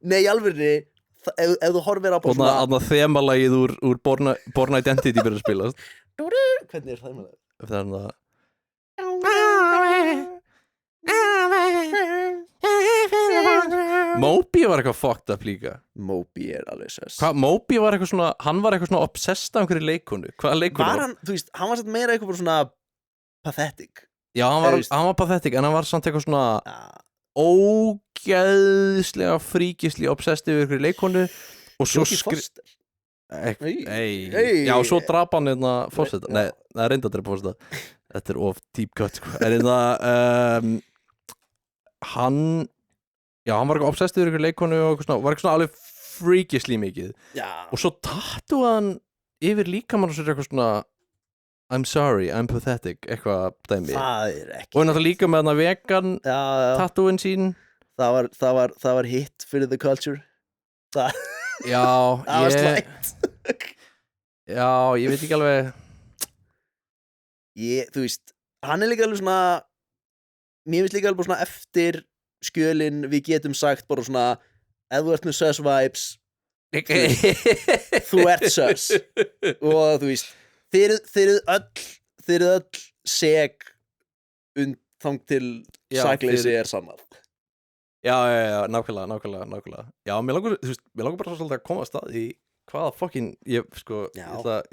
Nei, alveg ef þú horfir á bara svona og það þemalagið úr Born Identity byrjar að spilast. Hvernig er þemalagið? Það er það Moby var eitthvað fucked up líka. Moby er alveg sess. Moby var eitthvað svona, hann var eitthvað svona obsessed af einhverju leikonu. Hvaða leikonu var hann? Þú veist, hann var satt meira eitthvað svona pathetic. Já, hann var pathetic, en hann var samt eitthvað svona ógeðslega fríkisli obsessed yfir einhverju leikonu og svo Já, svo drap hann fórseta. Nei, það reyndi að drepa fórseta. Þetta of deep cut sko. En hann var eitthvað obsessed yfir ykkur leikonu og var eitthvað svona alveg freakishly mikið. Og svo tattúaði hann yfir líkamann og sér eitthvað svona I'm sorry, I'm pathetic, eitthvað dæmi. Það ekki. Og náttúrulega líka með hann vegan tattúin sín. Það var hit fyrir the culture. Það var slæmt. Já, ég veit ekki alveg. Þú veist, hann líka alveg svona, mér finnst líka alveg svona eftir skjölin við getum sagt bara svona, ef þú ert með sus vibes, þú ert sus. Og þú veist, þið eru öll seg þang til sakleysi sannað. Já, nákvæmlega. Já, mér langar bara svolítið að koma að stað í hvaða fokkin, ég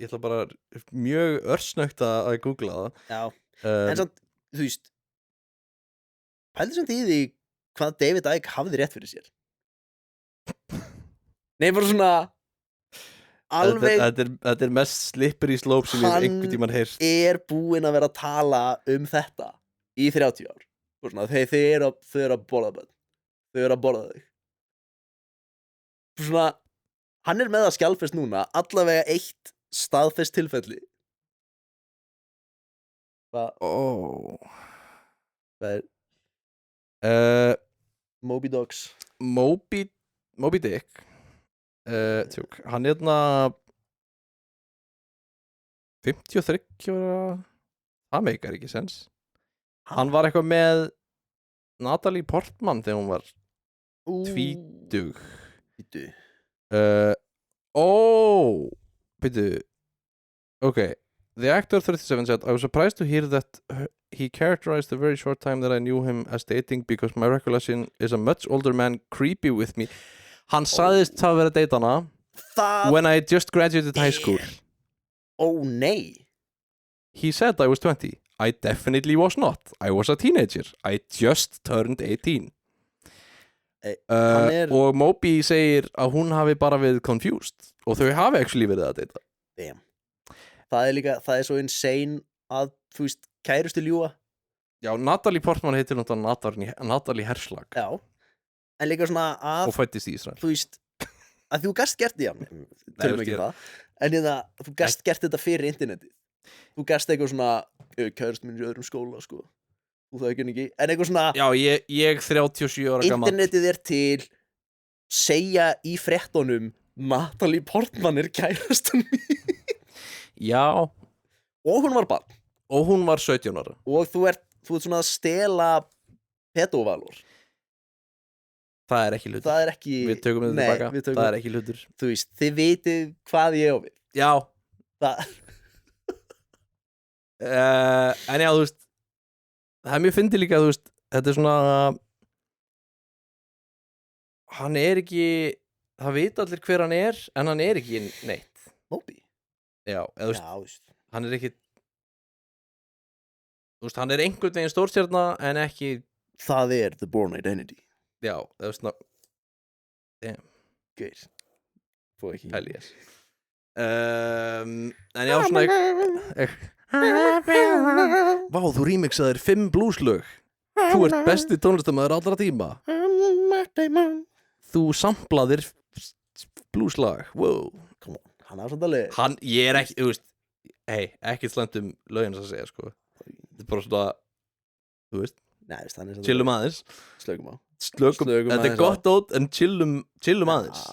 ætla bara mjög örsnögt að googla það. Já, en samt, þú veist, pældi samt í því hvað David Icke hafði rétt fyrir sér. Nei, bara svona alveg Þetta mest slippery slope sem ég einhvern tímann heyrt. Hann búinn að vera að tala þetta í 30 ár. Svona, þau eru að borða bönn. Þau eru að borða þig. Svona, hann með að skjálfest núna, allavega eitt staðfest tilfelli. Hvað er? Moby Dogs. Moby Dick. Tjók, hann 53 ára. Það meikar ekki sens. Hann var eitthvað með Natalie Portman þegar hún var tvítug. Okay. The actor 37 said, I was surprised to hear that he characterized the very short time that I knew him as dating because my recollection is a much older man creepy with me. Hann sagðist hafa verið að deyta hana when I just graduated high school. Nei. He said I was 20. I definitely was not. I was a teenager. I just turned 18. Og Moby segir að hún hafi bara verið confused og þau hafi actually verið að deyta. Damn. Það svo insane að, þú veist, kærustu ljúga. Já, Natalie Portman heitir náttúrulega Natalie Herslag. Já, en líka svona að og fæddist í Ísrael. Þú veist, að þú gast gert því tölum ekki það. En þú gast gert þetta fyrir internetið. Þú gast eitthvað svona kærustu minn í öðrum skóla, sko. Þú það ekki. En eitthvað svona já, ég 37 ára gamall. Internetið til segja í fréttunum Natalie Portman kærastan mín. Já. Og hún var barn. Og hún var 17 ára. Og þú ert svona að stela pedovalor. Það er ekki hlutur. Það er ekki. Við tökum þetta tilbaka. Það er ekki hlutur. Þú veist, þið vitið hvað ég á við. Já. Það. En já, þú veist, það mjög fyndið líka, þú veist, þetta svona, hann ekki, það veit allir hver hann en hann ekki neitt. Moby? Já, eða þú veist, hann ekki, þú veist, hann einhvern veginn stórstjarna en ekki. Það the born identity. Já, eða þú veist, damn. Geir. Fóð ekki. Hell yes. En já, svona, vá, þú remixaðir 5 blueslög. Þú ert besti tónlistarmaður allra tíma. Þú samplaðir blueslag. Wow. Come on, hann svolítið alveg. Ég ekki, þú veist, ekkert slæmt lögin að segja, sko. Þetta bara svona, þú veist, chillum aðeins. Slökum á. Þetta gott át, en chillum aðeins.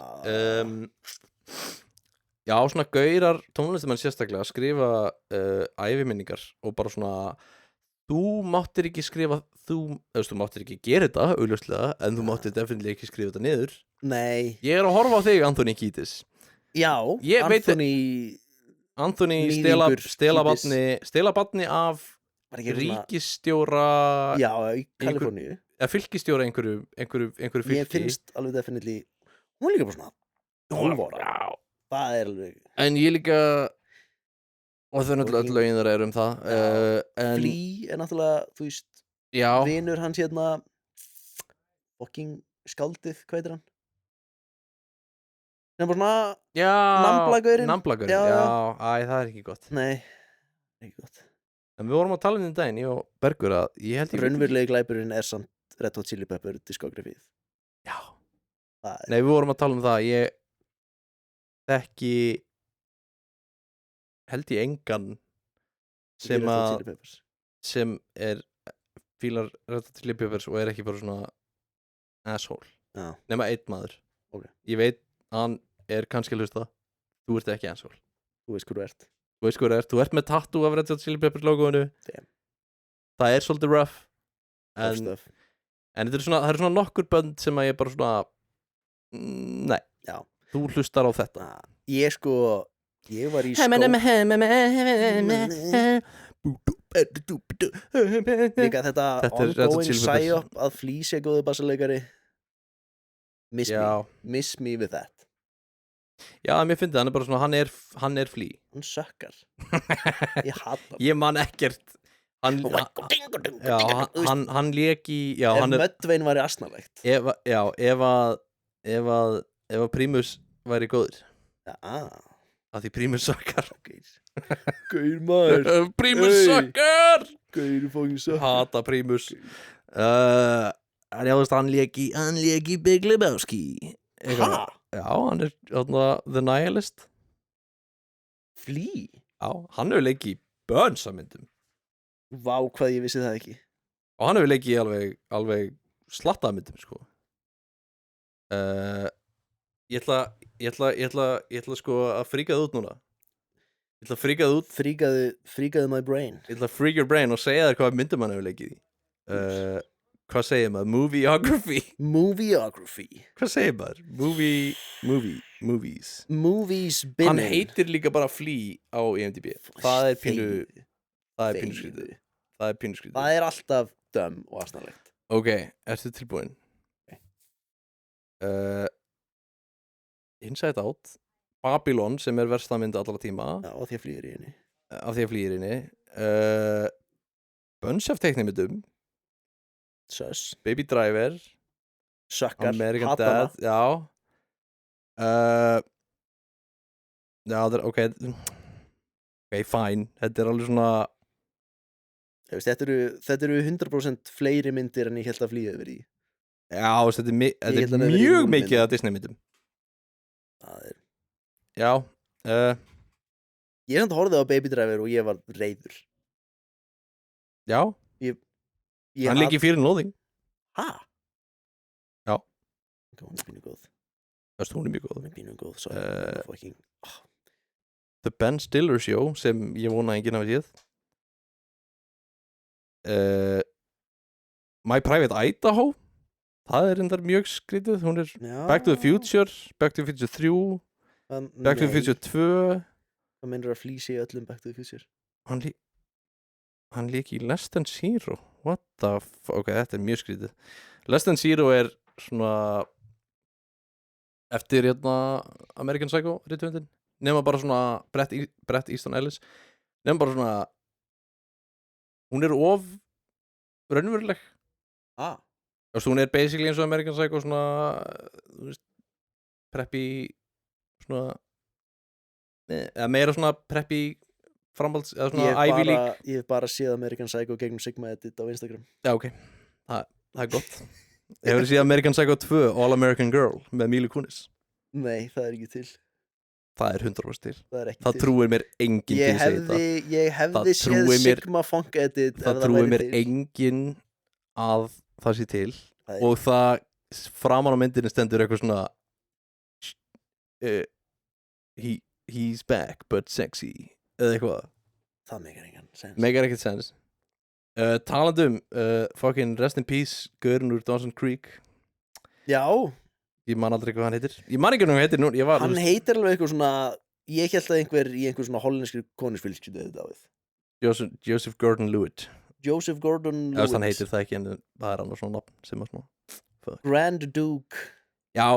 Já, svona gaurar tónlistamenn sérstaklega að skrifa æviminningar og bara svona þú máttir ekki skrifa þú máttir ekki gera þetta, augljóslega en þú máttir definitely ekki skrifa þetta niður. Nei. Ég að horfa á þig, Anthony Kiedis. Já, Anthony stela barni af ríkisstjóra já, í Kaliforníu eða fylkisstjóra einhverju fylki. Ég finnst alveg definitely hún líka bara svona 12 ára. Já. Það alveg. En ég líka og þau náttúrulega öll lögin þar um það Flea náttúrulega, þú veist vinur hans fucking skáldið, hvað heitir hann? sem var svona Já, Nambla-gaurinn. Nambla-gaurinn, Já, já, já. það er ekki gott. Nei, ekki gott. En við vorum að tala um daginn, ég og Bergur, að ég held ég Raunverulegi glæpurinn er samt Red Hot Chili Pepper diskografíð. Já. Það er Nei, við vorum að tala um það, ég þekki held ég engan sem Red Hot að Chili Peppers. sem fílar Red Hot Chili Peppers og er ekki bara svona asshole. Já, Nema einn maður. Ok. Ég veit að hann er kannski að hlusta. Þú ert ekki asshole. þú veist hvað þú ert. Þú veist hvað þú ert með tattoo af Red Hot Chili Peppers logoinu. Damn. Það er svolítið rough. Tough En stuff. það eru svona nokkur bönd sem að ég bara svona nei, Já. þú hlustar á þetta. Ég var í Líka þetta Þetta er Red Hot ongoing Chili Peppers. psyop að Flea sé góðu bassaleikari. Já. Miss me with that. Já, mér finnst það, hann er bara svona, hann er Flea. Hann sökkar. Ég hata hann. Ég man ekkert hann lék í já, Ef hann er Mudvayne væri asnalegt. ef að Primus væri góður Já, af því Primus suckar Gaur maður. Primus Hey. suckar Gaur fucking sökkar. hata Primus en já, þú veist, hann lék í Big Lebowski Ha? já, hann er The Nihilist Flea? já, hann hefur leikið í Burns-myndum Vá, hvað ég vissi það ekki. og hann hefur leikið í alveg slattaðmyndum sko ég ætla sko að fríka það út núna ég ætla að fríka það út Fríkaðu my brain. ég ætla að freak your brain og segja þér hvað myndum hann hefur leikið í hvað segir maður? Movieography hvað segir maður? Movies Movies hann binning. heitir líka bara Flea á IMDb það er pínu skrítið Það er alltaf döm og asnalegt. ok, ertu tilbúin? Inside Out Babylon sem er versta mynd allra tíma Já, og því að Flea er í henni. af því að Flea er inni bunch of teiknimyndum Sus. Baby Driver Sökkar. American Hata Dad hana. já það er ok fine þetta er alveg svona Þú veist, Þetta eru 100% fleiri myndir en ég held að Flea hefur verið í. já, þetta Ég er held að það verði mjög núll mikið mynd. af Disney myndum Það er... já Ég samt horfði á Baby Driver og ég var reiður. já, hann leikir fyrir Loathing Ha? Já. Ok, hún er pínu góð. hún er mjög góð Hún er pínu góð, svo fucking... The Ben Stiller Show sem ég vona að enginn hafi séð My Private Idaho það er endar mjög skrítið hún er Já. Back to the Future Back to the Future 3 Back to the Future 2 Það meinur að Flea sé í öllum Back to the Future. hann lík í Less Than Zero what the ok, þetta er mjög skrítið Less Than Zero er svona eftir American Psycho rithöfundin nema bara svona Bret Easton Ellis nema bara svona hún er of raunveruleg hún er basically eins og American Psycho svona þú veist preppy svona eða meira svona preppy framhalds eða svona Ivy League Ég hef bara séð American Psycho gegnum Sigma Edit á Instagram. já ok, það er gott hefur þið séð American Psycho 2 All American Girl með Mila Kunis Nei, það er ekki til. það er 100% til Það er ekki það til. trúir mér enginn til að segja þetta Ég hefði séð trúir mér- Sigma Funk Edit ef það trúir væri mér til. enginn að það sé til Það er- og það framan á myndinni stendur eitthvað svona he's back but sexy eða eitthvað, Það meikar engan sens. megar ekkert sens talandum fucking rest in peace Gaurinn úr Dawson Creek Já, ég man aldrei hvað hann heitir ég man ekki hvað hann heitir nú hann heitir alveg eitthvað svona... Ég held að einhver í einhver svona hollenskri konusfylgskjutu þetta á við. Joseph Gordon-Levitt Joseph Gordon-Levitt. hann heitir það ekki en það er annars svona nafn sem er smá Grand Duke. já,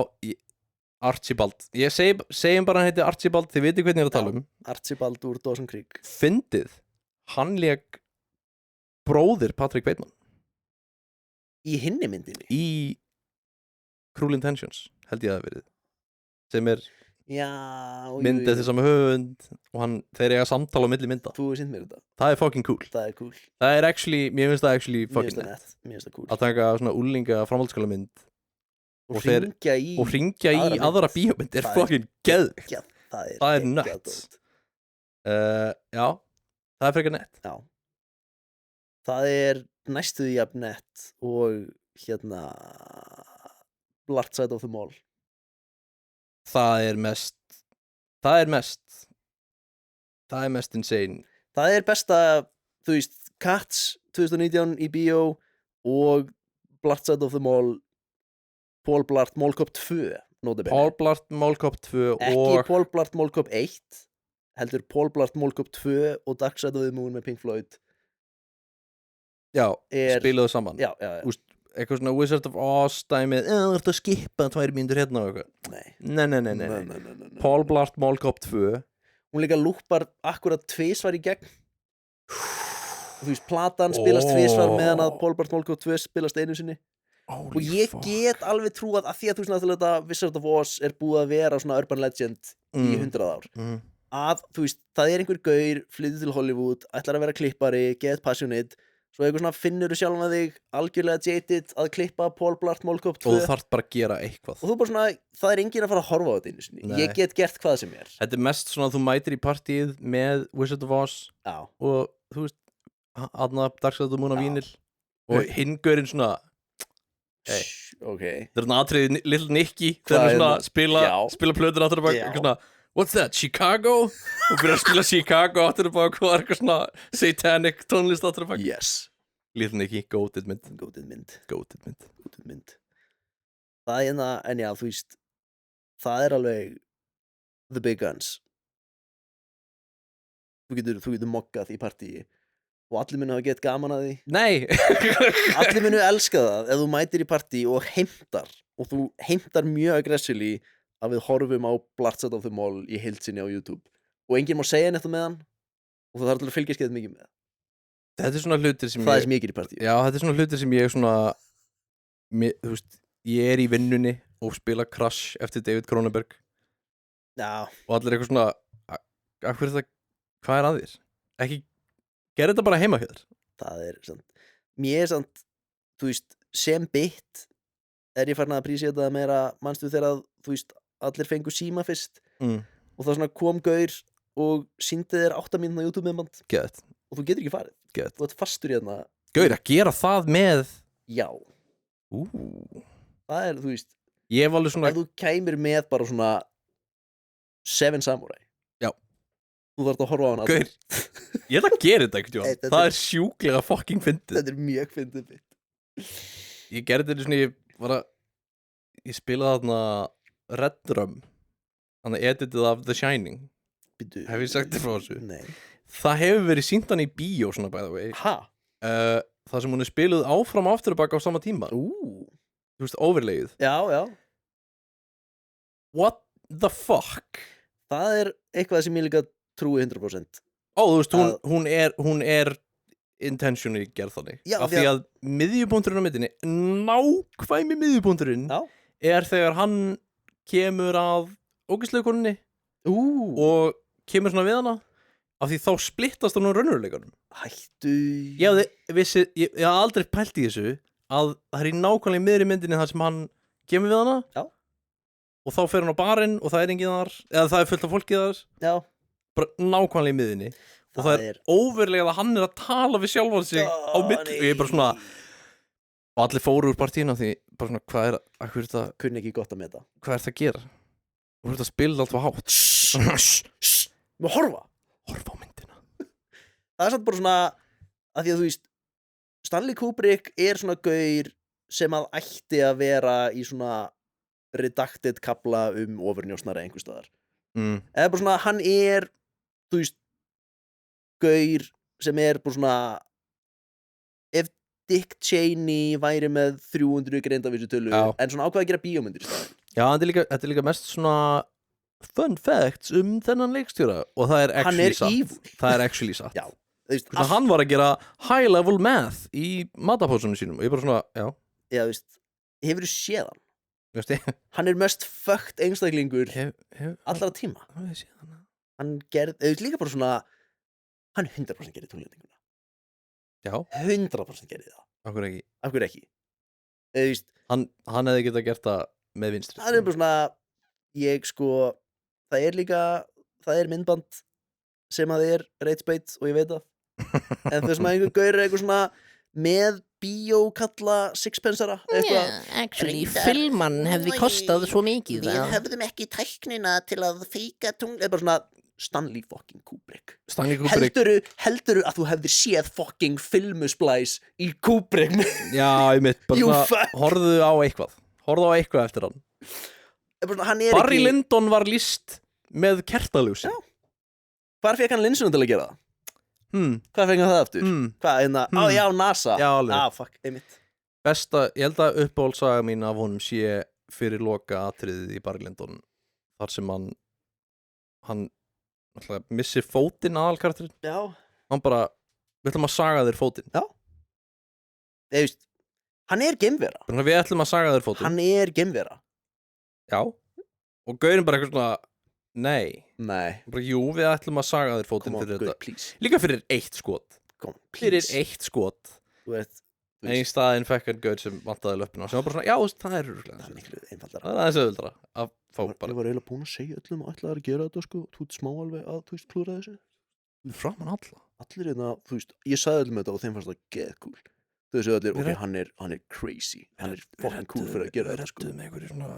Archibald segjum bara hann heitir Archibald þið veitir hvernig ég er að tala um Archibald úr Dawson Creek. fyndið, hann lék bróðir Patrick Bateman Í hinni myndinni. í Cruel Intentions held ég að það hafi verið sem er mynd eftir sama höfund og þeir eiga samtala á milli mynda. Þú hefur sýnt mér þetta. Það er fucking cool. Það er cool. Það er actually, mér finnst það actually fucking nett. Mér finnst það cool. Að taka svona úlinga framhaldsskóla mynd og hringja í aðra bíómynd er fucking geðveikt. Það er nuts. Já, það er frekar nett. Já. Það er næstuði jafn nett og Blart Side of the Mall. Það er mest insane. Það er besta, þú veist, Cats 2019 í bíó og Blart Side of the Mall, Paul Blart Mall Cop 2 Paul Blart Mall Cop 2 ekki Paul Blart Mall Cop 1 heldur Paul Blart Mall Cop 2 og Dark Side of the Moon með Pink Floyd. Já, spiluðu saman. Já. Úst, eitthvað svona Wizard of Oz dæmið, þú ert að skipa 2 mínútur hérna og eitthvað. Nei. Paul Blart Mall Cop 2. Hún líka lúppar akkurat 2 svar í gegn. Þú veist, platan spilast 2 svar meðan að Paul Blart Mall Cop 2 spilast einu sinni. Og ég get alveg trúað að því að þú veist náttúrulega þetta Wizard of Oz er búið að vera svona urban legend í 100 ár. Að, þú veist, það er einhver gaur, flyttur til Hollywood, ætlar að vera klippari, get passionate, svo eitthvað svona finnur þú sjálf að þig algjörlega jaded að klippa Paul Blart Mall Cop 2. Og þú þarft bara að gera eitthvað. Og þú bara svona, það er enginn að fara að horfa á þetta einu sinni. Ég get gert hvað sem er. Þetta er mest svona að þú mætir í partíið með Wizard of Oz. Já. Og þú veist, aðna Dark Side of the Moon á vínil. Og hinn gaurinn svona, hey. Okay. Það er svona atriðið Little Nicky þegar hann svona spila plötur aftur og bak eitthvað svona, what's that, Chicago? Og byrja að spila Chicago aftur og bak og eitthvað svona satanic tónlist aftur og bak. Yes. Little Nicky, goated mynd. Það er en já, þú veist, það er alveg the big guns. Þú getur moggað í partíi og allir munu hafa gett gaman að því. Nei. Allir munu elska það ef þú mætir í partí og heimtar og þú heimtar mjög aggressively að við horfum á Blart Side of the Mall í heild sinni á YouTube og enginn má segja neitt með hann og þú þarf til að fylgjast geðið mikið með það. Þetta er svona hlutir sem það er sem ég gerir í partí. Já, þetta er svona hlutir sem ég svona þú veist, ég er í vinnunni og spila Crash eftir David Cronenberg. Já. Og allir eitthvað svona hvað er að þér? Ekki gerðu þetta bara heima hjá þér. Það er sant. Mér er sant, þú veist, sem bit er ég farin að appreciata það meira, manstu þegar þú veist, allir fengu síma fyrst og þá svona kom gaur og sýndi þér 8 mínútur á YouTube myndband. Gett. Og þú getur ekki farið. Gett. Þú ert fastur í þarna. Gaur, að gera það með? Já. Það er, þú veist, ég hef alveg svona ef þú kæmir með bara svona 7 Samurai. Já. Þú þarft að horfa á hana. Gaur, ég ætla að gera þetta ekkert, það er sjúklega fucking fyndið. Þetta er mjög fyndið bit. Ég gerði þetta svona, ég spilaði þarna Red Rum, þarna editið af The Shining. Hef ég sagt þér frá þessu? Nei. Það hefur verið sýnt hann í bíó svona, by the way. Ha? Það sem hún er spiluð áfram og aftur og baka á sama tíma. Þú veist, overlegið. Já. What the fuck? Það er eitthvað sem ég líka trúi 100%. Þú veist, hún er intentionally gerð þannig. Já, af því að miðjupunkturinn á myndinni, nákvæmi miðjupunkturinn er þegar hann kemur að ógeðslegu og kemur svona við hana, af því þá splittast hann á raunveruleikanum. Hættu. Ég hafði aldrei pælt í þessu að það er í nákvæmlega miðri myndinni þar sem hann kemur við hana. Já. Og þá fer hann á barinn og það er enginn þar, eða það er fullt af fólki þar. Já. Bara nákvæmlega í miðinni. Og það er óverlega að hann er að tala við sjálfan sig á milli. Og ég er bara svona, og allir fóru úr partíinu því bara svona, hvað er þetta? Kunni ekki gott að meta. Hvað er það að gera? Þú ert að spila alltaf hátt. Má horfa á myndina. Það er samt bara svona að því að þú veist, Stanley Kubrick er svona gaur sem að ætti að vera í svona redacted kafla ofurnjósnara einhvers staðar. Eða bara svona, hann er, þú veist, gaur sem er bara svona, ef Dick Cheney væri með 300 greindavísutölu en svona ákvað að gera bíómyndir í staðinn. Já, þetta er líka mest svona fun facts þennan leikstjóra og það er actually satt. Hann er evil. Það er actually satt. Já. Hann var að gera high level math í matapásunum sínum og ég bara svona, já. Já, þú veist, hefurðu séð hann? Hann mest fucked einstaklingur allra tíma. Hann gerði, líka bara svona, hann 100% gerði tunglendinguna. Já. 100% gerði það. Af hverju ekki? Hann hefði getað gert það með vinstri. Það bara svona, það myndband sem að reitspeit og ég veit það. En þau sem að einhver gaur eitthvað svona með bíókalla sixpensara actually, filman hefði kostað svo mikið. Við hefðum ekki tæknina til að feika tungl, eða bara svona Stanley fucking Kubrick. Heldurðu að þú hefðir séð fucking filmusplæs í Kubrick? Já, ég mitt, bara horfðu á eitthvað eftir hann. Barry Lyndon var lýst með kertaljósi. Já. Hvar fekk hann linsuna til að gera það? Hvað fengi það aftur? Já, NASA. Já, alveg. Fuck, einmitt. Besta, ég held að uppáhaldsaga mín af honum sé fyrir loka atriðið í Barry Lyndon þar sem hann missir fótinn aðalkarakterinn. Já. Hann bara, við ætlum að saga þér fótinn. Já. Hann geimvera. Við ætlum að saga þér fótinn. Hann geimvera. Já. Og gaurinn bara eitthvað svona Nei. Bara, jú, við ætlum að saga þér fótinn fyrir þetta. Please. Líka fyrir 1 skot. Fyrir 1 skot. En í staðinn fekk hann gaur sem vantaði löppina sem var bara svona, já, það örugglega. Það miklu einfaldara. Það auðvitað að fá bara. Ég var eiginlega búin að segja öllum að ætlaði að gera þetta, sko. Þú smá alveg að, klúra þessu. Framan alla. Allir ég sagði öllum þetta og þeim fannst það geðkúl. Þau segðu allir, ok, hann crazy. Hann fucking cool fyrir að gera þetta, sko. Við með einhverju svona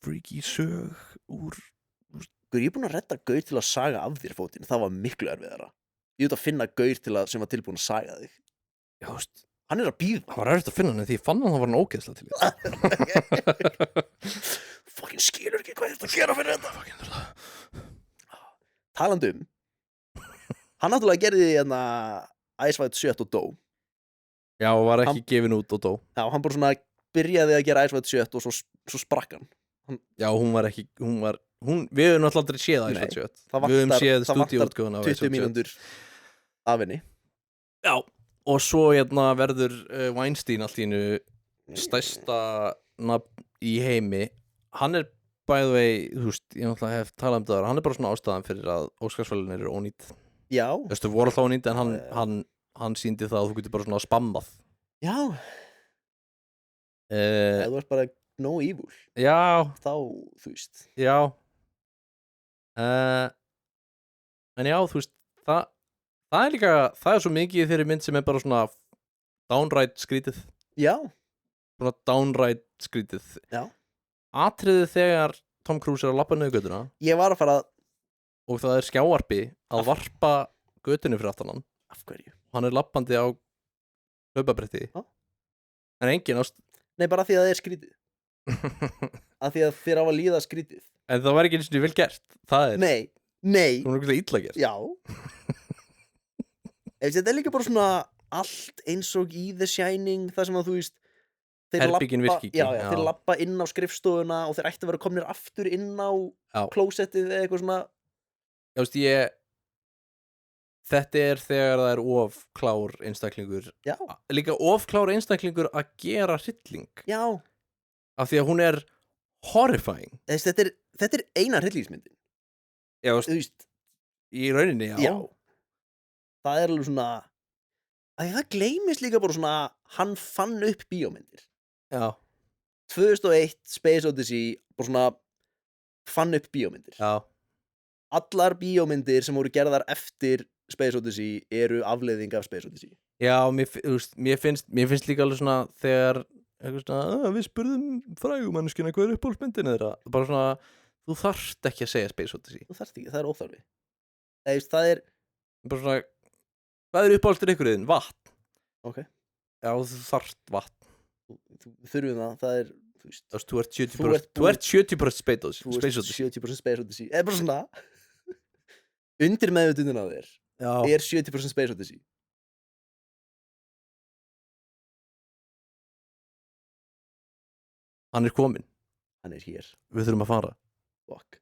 freaky sög úr ég búin að redda gaur til að saga af þér fótinn. Það var miklu erfiðara. Ég veit að finna gaur sem var tilbúin að saga þig. Já, hann að bíða. Það var erfitt að finna hann því ég fann hann var hann ógeðslega til Fucking skilur ekki hvað að gera fyrir þetta. Talandi hann náttúrulega gerði Ice White Shut og dó. Já, og var ekki gefin út og dó. Já, hann bara svona byrjaði að gera Ice White Shut og svo sprakk hann. Já, við höfum alltaf aldrei séð Ice White Shut. Við höfum séð stúdíóutgáfuna af Ice White Shut. 20 mínútur af henni. Já, og svo verður Weinstein allt í einu stærsta nafn í heimi. Hann by the way, þú veist, ég náttúrulega hef talað það, hann bara svona ástæðan fyrir að Óskarsverðlaun eru ónýtt. Já. Þú veist, þau voru alltaf ónýtt en hann sýndi það að þú getur bara svona spammað. Já. Þú ert bara no evil. Já. Þá, þú veist. Já. En já, þú veist, það líka, það svo mikið þeirri mynd sem bara svona downright skrítið. Já. Svona downright skrítið. Já. Atriðið þegar Tom Cruise að labba niður götuna. Ég var að fara og það skjáarpi að varpa götunni fyrir aftan hann. Af hverju? Hann labbandi á hlaupabretti. En enginn ást. Nei, bara því að það skrítið. Að því að þér á að líða skrítið. En það var ekki eins og vel gert. Það Nei. Það var eitthvað illa gert. Já. Þetta líka bara svona allt eins og í The Shining, það sem að þú veist herbyggin virki ekki. Já, þeir labba inn á skrifstofuna og þeir ætti að vera komnir aftur inn á klósettið eða eitthvað svona. Já, veist þetta þegar það of klár einstaklingur. Já. Líka of klár einstaklingur að gera hrylling. Já. Af því að hún horrifying. Þetta eina hryllingsmyndin. Já, veist í rauninni, já. Já. Það alveg svona að það gleymist líka bara svona hann fann upp bíómyndir. Já. 2001 Space Odyssey bara svona fann upp bíómyndir. Já. Allar bíómyndir sem voru gerðar eftir Space Odyssey eru afleiðing af Space Odyssey. Já, mér finnst líka alveg svona þegar svona, við spurðum frægumannskina hvað uppáhaldsmyndin þeirra. Bara svona, þú þarft ekki að segja Space Odyssey. Þú þarft ekki, það óþarfi. Það bara svona, hvað uppáhaldstur ykkur þinn? Vatn. Ok. Já, þú þarft vatn. Þú þurfum það þú veist. Þú ert 70% Space Odyssey. Þú ert 70% Space Odyssey. Eða bara svona undir meðvitundin á þér. Já. 70% Space Odyssey. Hann kominn. Hann hér. Við þurfum að fara. Fuck.